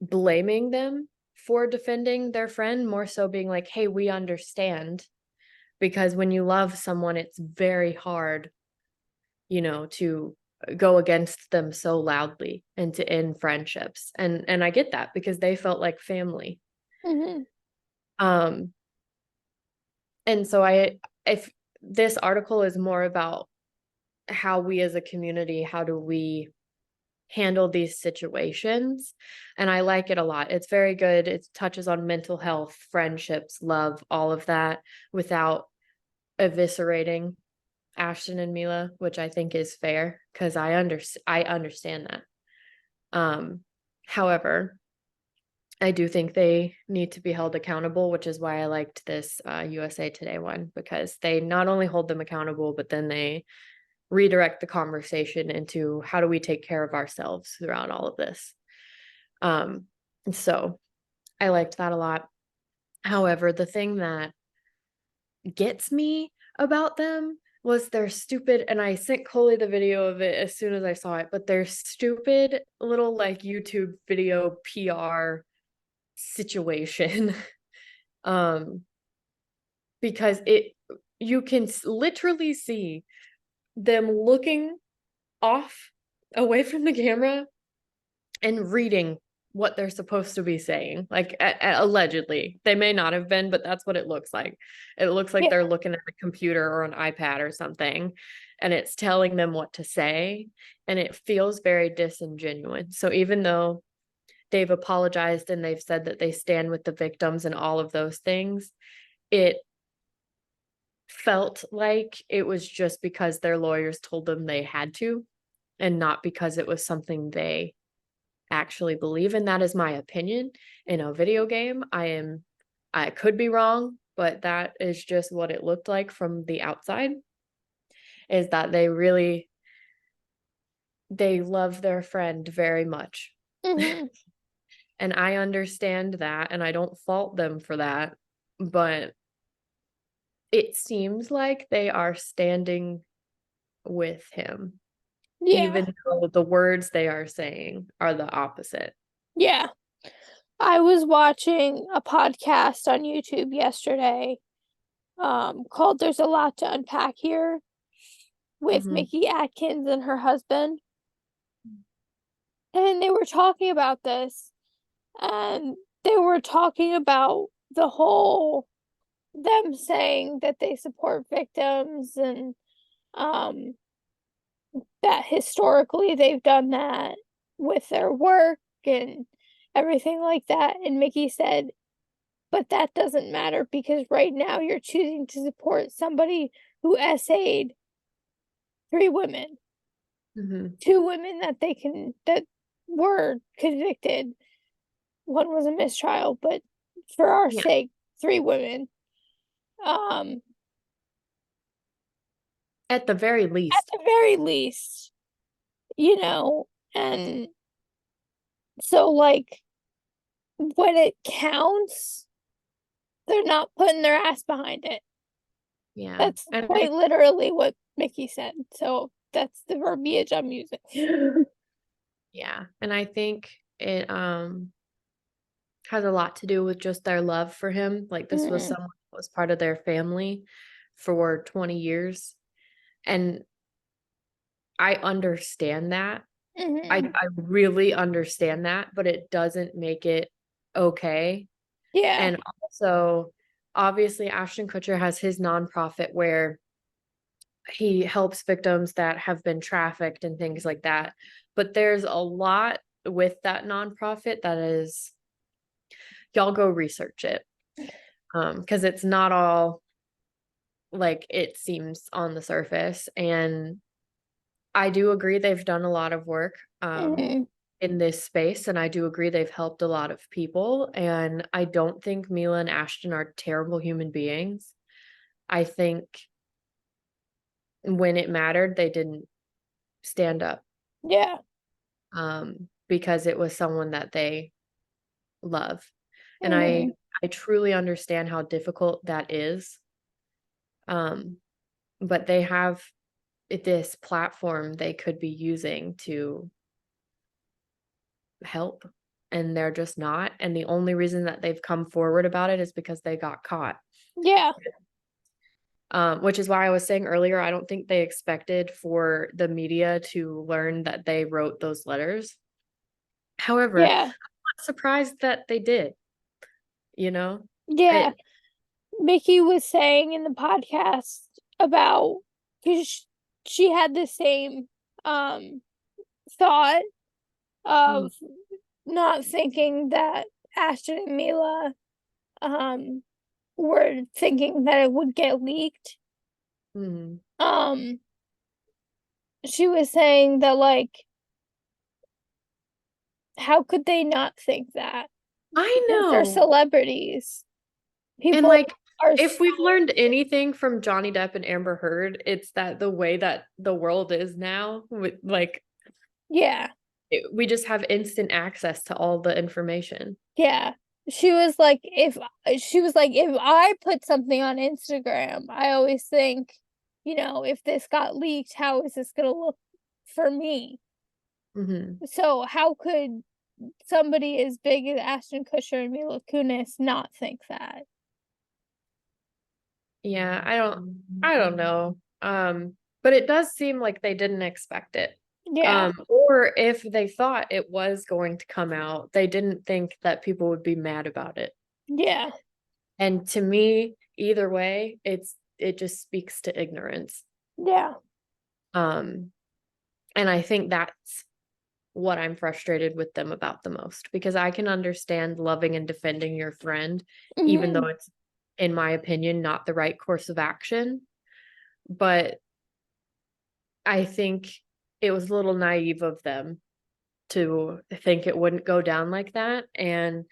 blaming them for defending their friend, more so being like, hey, we understand. Because when you love someone, it's very hard, you know, to go against them so loudly and to end friendships. And I get that, because they felt like family. Mm-hmm. And so if this article is more about how we as a community, how do we handle these situations, and I like it a lot. It's very good. It touches on mental health, friendships, love, all of that, without eviscerating Ashton and Mila, which I think is fair, because I understand that. However, I do think they need to be held accountable, which is why I liked this USA Today one, because they not only hold them accountable, but then they redirect the conversation into how do we take care of ourselves throughout all of this. So I liked that a lot. However, the thing that gets me about them was their stupid, and I sent Koli the video of it as soon as I saw it, but their stupid little like YouTube video PR situation. Because you can literally see them looking off away from the camera and reading what they're supposed to be saying, like allegedly. They may not have been, but that's what it looks like. It looks like Yeah. they're looking at a computer or an iPad or something, and it's telling them what to say, and it feels very disingenuous. So even though they've apologized and they've said that they stand with the victims and all of those things, it felt like it was just because their lawyers told them they had to, and not because it was something they actually believe. And that is my opinion in a video game. I could be wrong, but that is just what it looked like from the outside, is that they love their friend very much. Mm-hmm. And I understand that, and I don't fault them for that, but it seems like they are standing with him, Yeah. even though the words they are saying are the opposite. Yeah. I was watching a podcast on YouTube yesterday, called There's a Lot to Unpack Here with Mhm. Mickey Atkins and her husband. And they were talking about this, and they were talking about the whole them saying that they support victims, and um that historically they've done that with their work and everything like that. And Mickey said, but that doesn't matter because right now you're choosing to support somebody who essayed 3 women, Mhm. 2 women that were convicted. One was a mistrial, but for our Yeah. sake, 3 women. Um, At the very at least. the very least, you know, and so like when it counts, they're not putting their ass behind it. Yeah. That's quite literally what Mickey said. So that's the verbiage I'm using. Yeah. And I think it has a lot to do with just their love for him. Like, this was Mm, someone that was part of their family for 20 years. And I understand that. I mhm. I really understand that, but it doesn't make it okay. Yeah, And also, obviously, Ashton Kutcher has his nonprofit where he helps victims that have been trafficked and things like that. But there's a lot with that nonprofit that is, y'all go research it. Because it's not all like it seems on the surface. And I do agree they've done a lot of work mhm. in this space, and I do agree they've helped a lot of people. And I don't think Mila and Ashton are terrible human beings. I think when it mattered, they didn't stand up, Yeah, because it was someone that they love. And mhm. I truly understand how difficult that is. Um, but they have this platform they could be using to help, and they're just not. And the only reason that they've come forward about it is because they got caught. Yeah, Which is why I was saying earlier, I don't think they expected for the media to learn that they wrote those letters. However, I'm yeah, not surprised that they did, you know? yeah. It Mickey was saying in the podcast about, because she had the same um thought Mhm, of not thinking that Ashton and Mila um were thinking that it would get leaked. mhm. Um she was saying that like how could they not think that? I Because they're know. celebrities. And, People like, are if we've learned anything from Johnny Depp and Amber Heard, it's that the way that the world is now with, like, yeah. We just have instant access to all the information. Yeah. She was like, if I put something on Instagram, I always think, if this got leaked, how is this gonna look for me? Hmm. So how could somebody as big as Ashton Kutcher and Mila Kunis not think that? Yeah, I don't know. But it does seem like they didn't expect it. Yeah. Or if they thought it was going to come out, they didn't think that people would be mad about it. Yeah. And to me, either way, it just speaks to ignorance. Yeah. Um, and I think that's what I'm frustrated with them about the most, because I can understand loving and defending your friend, even though Mhm. it's, in my opinion, not the right course of action. But I think it was a little naive of them to think it wouldn't go down like that. And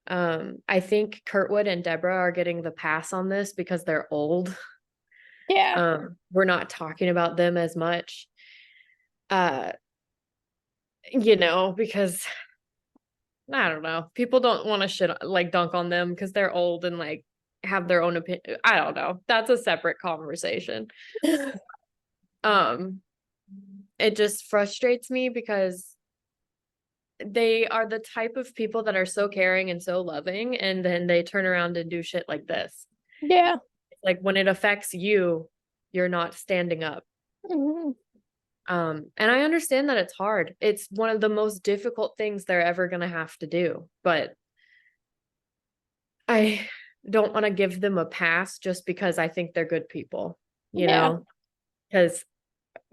I think Kurtwood and Deborah are getting the pass on this because they're old. Yeah. We're not talking about them as much, uh, because I don't know. People don't want to dunk on them because they're old and like have their own opinion. I don't know. That's a separate conversation. Um, it just frustrates me because they are the type of people that are so caring and so loving, and then they turn around and do shit like this. Yeah. Like when it affects you, you're not standing up. Mhm. And I understand that it's hard. It's one of the most difficult things they're ever gonna have to do, but I don't want to give them a pass just because I think they're good people, Yeah. because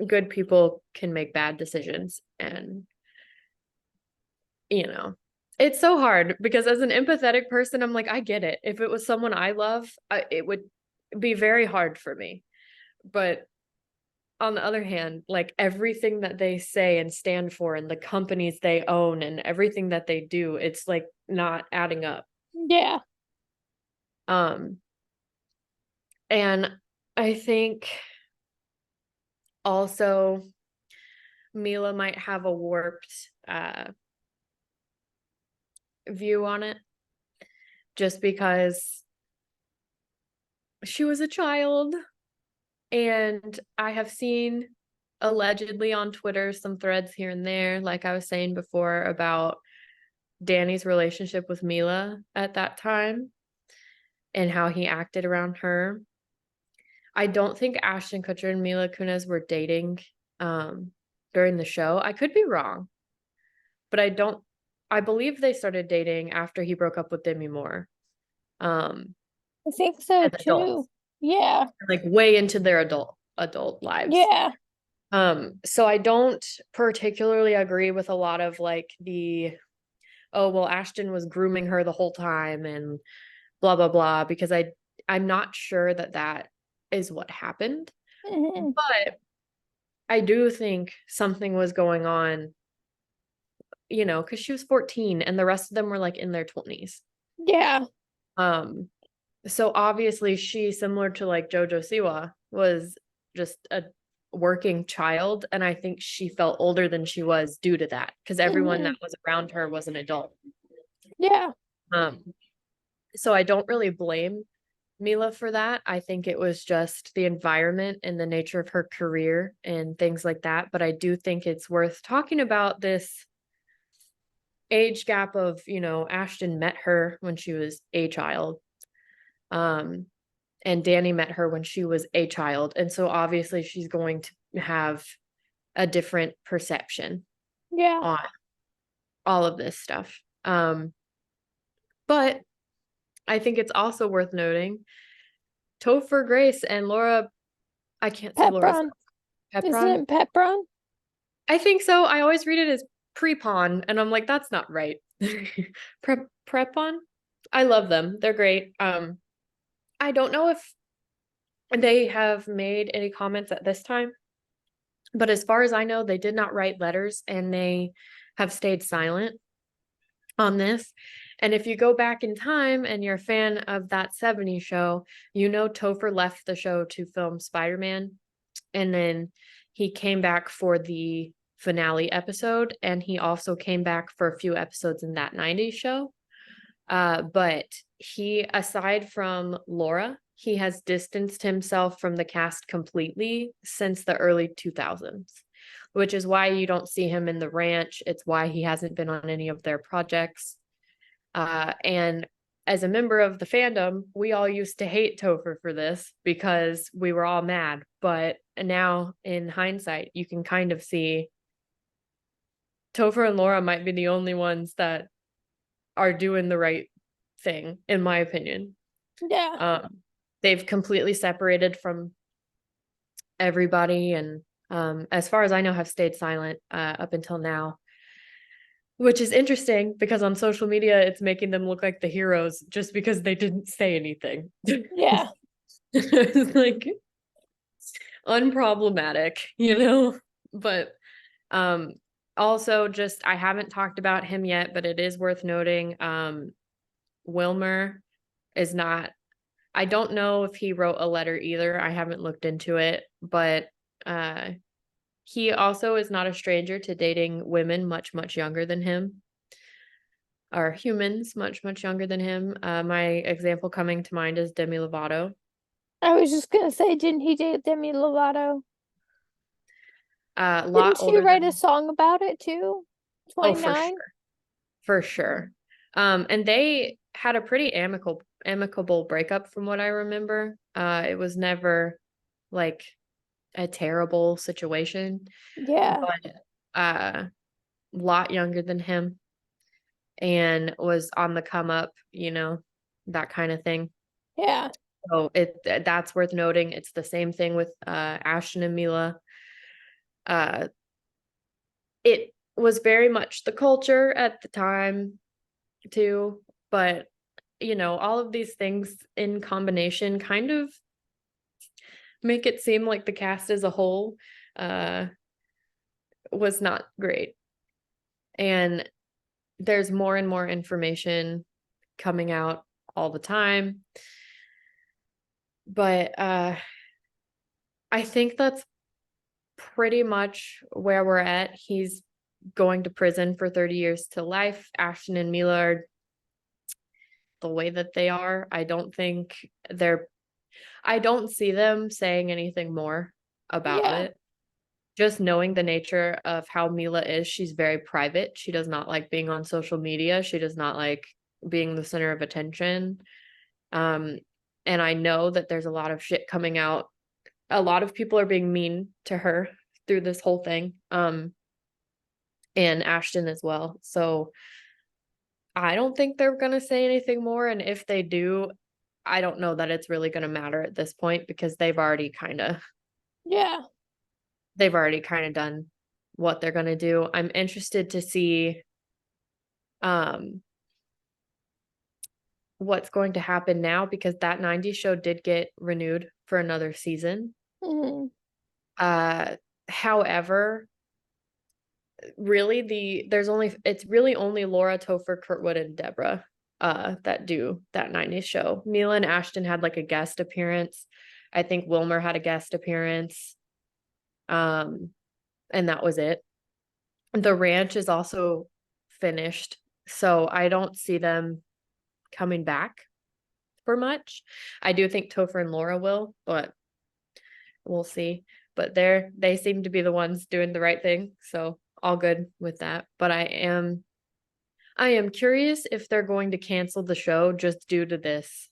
good people can make bad decisions. And, you know, it's so hard because as an empathetic person, I'm like, I get it. If it was someone I love, it would be very hard for me. But on the other hand, like everything that they say and stand for and the companies they own and everything that they do, it's like not adding up. Yeah. Um, and I think also Mila might have a warped view on it just because she was a child. And I have seen allegedly on Twitter some threads here and there, like I was saying before, about Danny's relationship with Mila at that time and how he acted around her. I don't think Ashton Kutcher and Mila Kunis were dating during the show. I could be wrong, but I believe they started dating after he broke up with Demi Moore. Um, I think so as too. adults, Yeah. like way into their adult lives. Yeah. So I don't particularly agree with a lot of like oh well, Ashton was grooming her the whole time and blah blah blah, because I'm not sure that that is what happened. Mhm. But I do think something was going on, because she was 14 and the rest of them were like in their 20s. Yeah. Um, so obviously she, similar to like Jojo Siwa, was just a working child, and I think she felt older than she was due to that, because everyone that Mhm. was around her was an adult. Yeah. Um, so I don't really blame Mila for that. I think it was just the environment and the nature of her career and things like that. But I do think it's worth talking about this age gap of, Ashton met her when she was a child. Um, and Danny met her when she was a child. And so obviously she's going to have a different perception Yeah. on all of this stuff. But I think it's also worth noting Topher Grace and Laura, I can't say Laura's Pepron. Isn't Pepron. it Pepron? I think so. I always read it as Prepon, and I'm like, that's not right. Prepon. I love them. They're great. I don't know if they have made any comments at this time, but as far as I know, they did not write letters and they have stayed silent on this. And if you go back in time and you're a fan of that 70s show, Topher left the show to film Spider-Man, and then he came back for the finale episode, and he also came back for a few episodes in that 90s show. But he, aside from Laura, he has distanced himself from the cast completely since the early 2000s, which is why you don't see him in the ranch. It's why he hasn't been on any of their projects. And as a member of the fandom, we all used to hate Topher for this because we were all mad. But now, in hindsight, you can kind of see Topher and Laura might be the only ones that are doing the right thing, in my opinion. Yeah. They've completely separated from everybody, and as far as I know, have stayed silent up until now, which is interesting because on social media, it's making them look like the heroes just because they didn't say anything. Yeah. It's like unproblematic, you know? But also, just I haven't talked about him yet, but it is worth noting Wilmer is not, I don't know if he wrote a letter either. I haven't looked into it, but he also is not a stranger to dating women much, much younger than him, or humans much, much younger than him. My example coming to mind is Demi Lovato. I was just gonna say, didn't he date Demi Lovato? A lot Didn't she older write a than, song about it too? oh, for 29? sure. For sure. And they had a pretty amicable breakup from what I remember. It was never like a terrible situation, Yeah. but a lot younger than him and was on the come up, that kind of thing. Yeah. So that's worth noting. It's the same thing with Ashton and Mila. Uh it was very much the culture at the time too, but all of these things in combination kind of make it seem like the cast as a whole uh was not great. And there's more and more information coming out all the time. But I think that's pretty much where we're at. He's going to prison for 30 years to life. Ashton and Mila are the way that they are. I don't see them saying anything more about Yeah. it. Just knowing the nature of how Mila is, she's very private. She does not like being on social media. She does not like being the center of attention. Um, and I know that there's a lot of shit coming out. A lot of people are being mean to her through this whole thing. And Ashton as well. So I don't think they're gonna say anything more. And if they do, I don't know that it's really gonna matter at this point because Yeah. they've already kind of done what they're gonna do. I'm interested to see um what's going to happen now because that 90s show did get renewed for another season. Hmm. However, it's really only Laura, Topher, Kurtwood, and Deborah that do that 90s show. Mila and Ashton had like a guest appearance. I think Wilmer had a guest appearance. And that was it. The ranch is also finished, so I don't see them coming back for much. I do think Topher and Laura will, but we'll see. But they seem to be the ones doing the right thing, so all good with that. But I am curious if they're going to cancel the show just due to this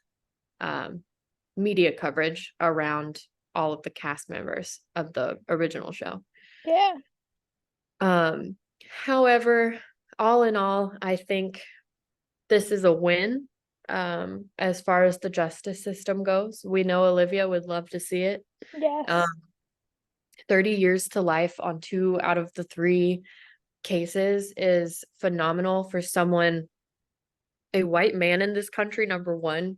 media coverage around all of the cast members of the original show. Yeah. However, all in all, I think this is a win as far as the justice system goes. We know Olivia would love to see it. Yes. 30 years to life on 2 out of the 3 cases is phenomenal for someone, a white man in this country, number one,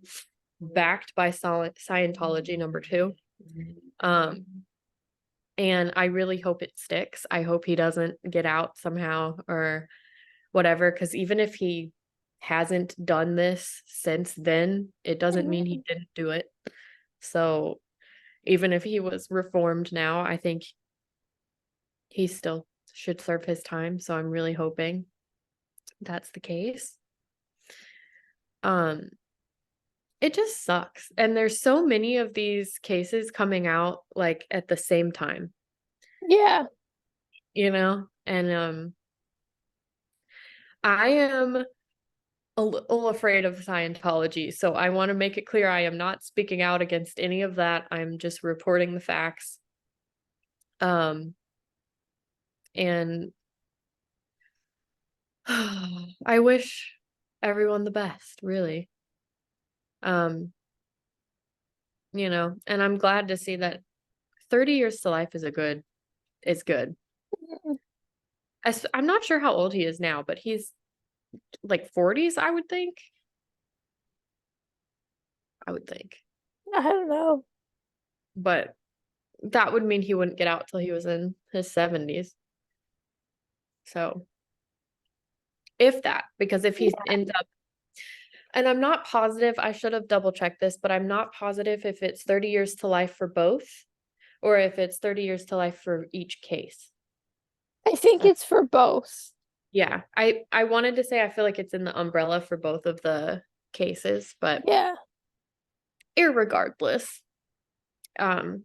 backed by Scientology, number 2. And I really hope it sticks. I hope he doesn't get out somehow or whatever, because even if he hasn't done this since then, it doesn't mean he didn't do it. So even if he was reformed now, I think he's still should serve his time. So I'm really hoping that's the case. It just sucks. And there's so many of these cases coming out like at the same time, Yeah. And I am a little afraid of Scientology. So I want to make it clear I am not speaking out against any of that. I'm just reporting the facts. And I wish everyone the best, really. And I'm glad to see that 30 years to life is good. Mhm. I'm not sure how old he is now, but he's like 40s, I would think. I don't know. But that would mean he wouldn't get out till he was in his 70s. So, if that, because if he ends up, and I'm not positive, I should have double checked this, but I'm not positive if it's 30 years to life for both or if it's 30 years to life for each case. I think it's for both. Yeah, I wanted to say I feel like it's in the umbrella for both of the cases, but Yeah. irregardless, I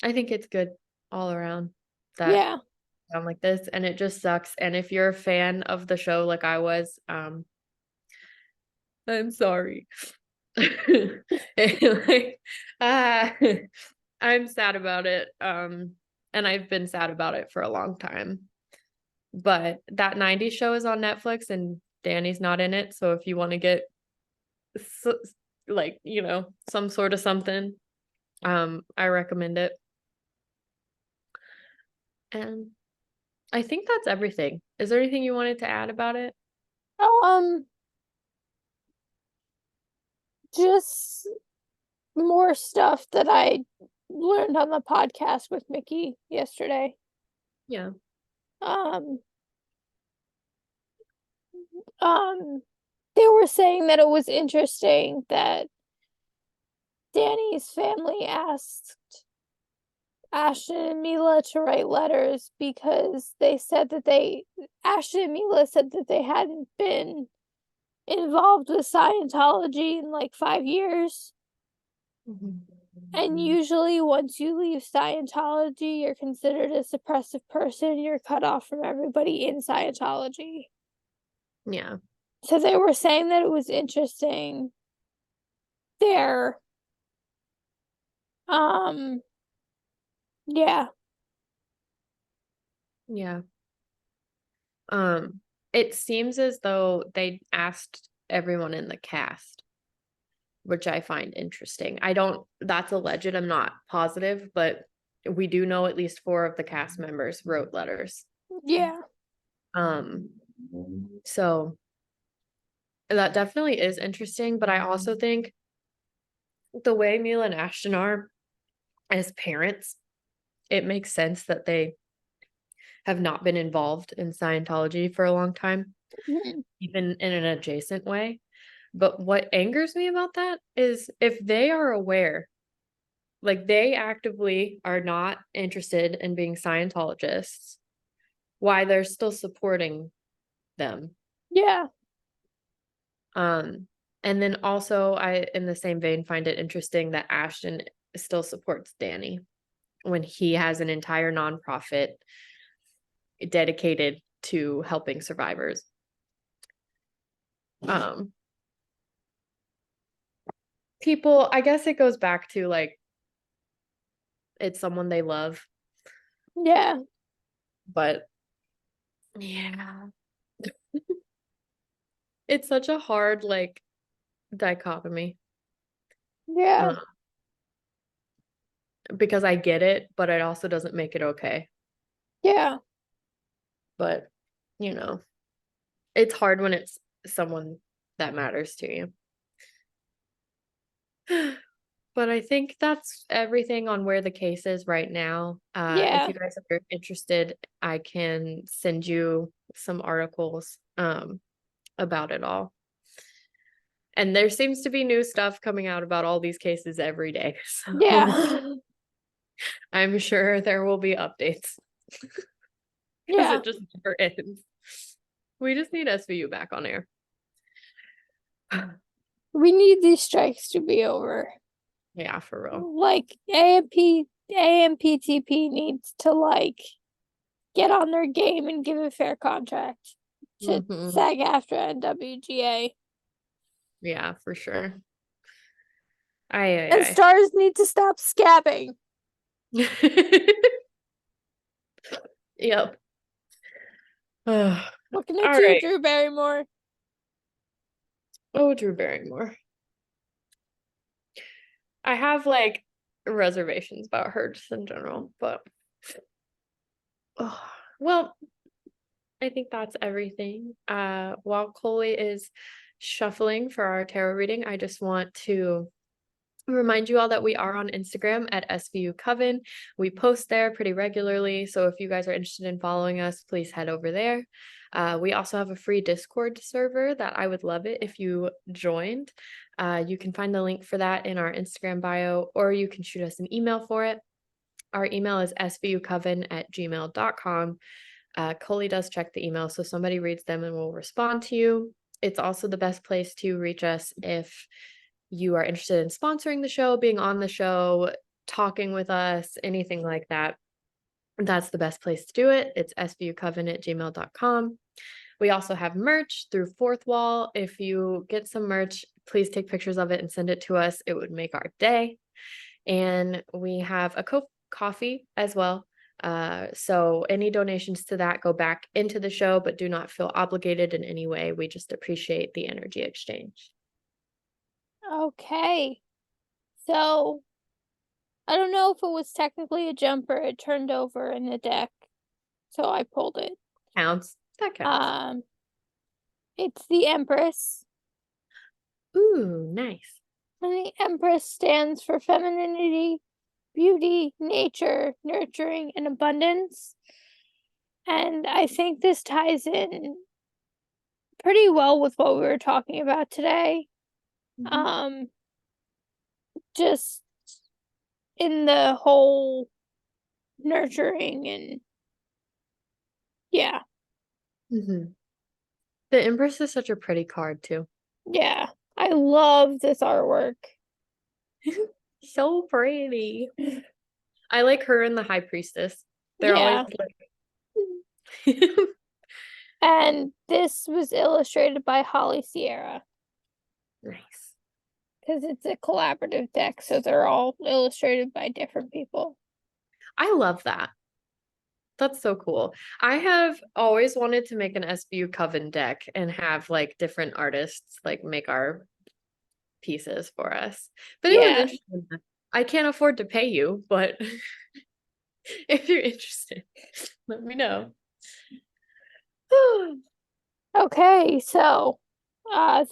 think it's good all around that Yeah. sound like this, and it just sucks. And if you're a fan of the show like I was, I'm sorry. Like, uh, I'm sad about it. And I've been sad about it for a long time. But that 90s show is on Netflix and Danny's not in it. So if you want to get like, some sort of something, I recommend it. And I think that's everything. Is there anything you wanted to add about it? Just more stuff that I learned on the podcast with Mickey yesterday. Yeah. Um, they were saying that it was interesting that Danny's family asked Ashton and Mila to write letters because Ashton and Mila said that they hadn't been involved with Scientology in like 5 years. And usually once you leave Scientology, you're considered a suppressive person. You're cut off from everybody in Scientology. Yeah. So they were saying that it was interesting. There. Yeah. Yeah. It seems as though they asked everyone in the cast, which I find interesting. That's alleged, I'm not positive, but we do know at least 4 of the cast members wrote letters. Yeah. So that definitely is interesting, but I also think the way Mila and Ashton are as parents, it makes sense that they have not been involved in Scientology for a long time, even in an adjacent way. But what angers me about that is if they are aware, like they actively are not interested in being Scientologists, why they're still supporting them. Yeah. And then also I, in the same vein, find it interesting that Ashton still supports Danny when he has an entire nonprofit dedicated to helping survivors. People, I guess it goes back to like it's someone they love. Yeah. But yeah. It's such a hard like dichotomy. Yeah. Because I get it, but it also doesn't make it okay. Yeah. But, it's hard when it's someone that matters to you. But I think that's everything on where the case is right now. If you guys are interested, I can send you some articles about it all. And there seems to be new stuff coming out about all these cases every day. So Yeah. I'm sure there will be updates. because Yeah. it just never ends. We just need SVU back on air. We need these strikes to be over. Yeah, for real. Like AMPTP needs to like get on their game and give a fair contract to SAG-AFTRA and WGA. Yeah, for sure. And stars need to stop scabbing. Yep. Looking at All you, right. Drew Barrymore. Oh, Drew Barrymore. I have like reservations about her just in general, but well, I think that's everything. While Koli is shuffling for our tarot reading, I just want to remind you all that we are on Instagram at SVU Coven. We post there pretty regularly, so if you guys are interested in following us, please head over there. We also have a free Discord server that I would love it if you joined. You can find the link for that in our Instagram bio, or you can shoot us an email for it. Our email is svucoven@gmail.com. Koli does check the email, so somebody reads them and will respond to you. It's also the best place to reach us if you are interested in sponsoring the show, being on the show, talking with us, anything like that. That's the best place to do it. It's svucoven@gmail.com. We also have merch through Fourth Wall. If you get some merch, please take pictures of it and send it to us. It would make our day. And we have a coffee as well. So any donations to that go back into the show, but do not feel obligated in any way. We just appreciate the energy exchange. Okay. So I don't know if it was technically a jumper. It turned over in the deck, so I pulled it. Counts. That counts. It's the Empress. Ooh, nice. And the Empress stands for femininity, beauty, nature, nurturing, and abundance. And I think this ties in pretty well with what we were talking about today. Just in the whole nurturing and yeah. The Empress is such a pretty card too. Yeah. I love this artwork. So pretty. I like her and the High Priestess. They're always like And this was illustrated by Holly Sierra. nice. Because it's a collaborative deck, so they're all illustrated by different people. I love that. That's so cool. I have always wanted to make an SVU Coven deck and have like different artists like make our pieces for us. If anyone's interested in that, I can't afford to pay you, but if you're interested, let me know. Okay, so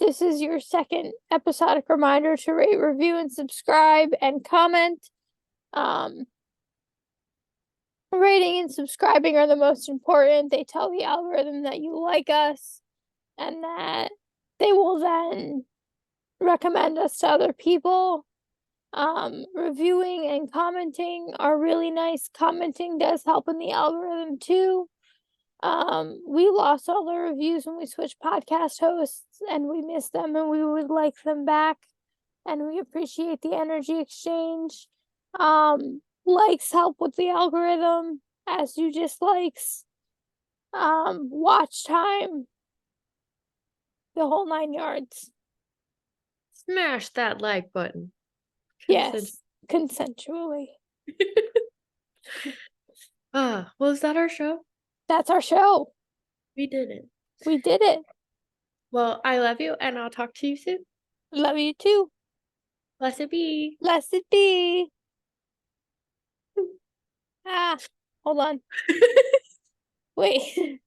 this is your second episodic reminder to rate, review, and subscribe and comment. Rating and subscribing are the most important. They tell the algorithm that you like us and that they will then recommend us to other people. Reviewing and commenting are really nice. Commenting does help in the algorithm too. We lost all the reviews when we switched podcast hosts and we miss them and we would like them back. And we appreciate the energy exchange. Likes help with the algorithm, as do dislikes. Watch time, the whole 9 yards. Smash that like button. Yes, consensually. Well, is that our show? That's our show. We did it. We did it. Well, I love you and I'll talk to you soon. Love you too. Blessed be. Blessed be. Hold on. Wait.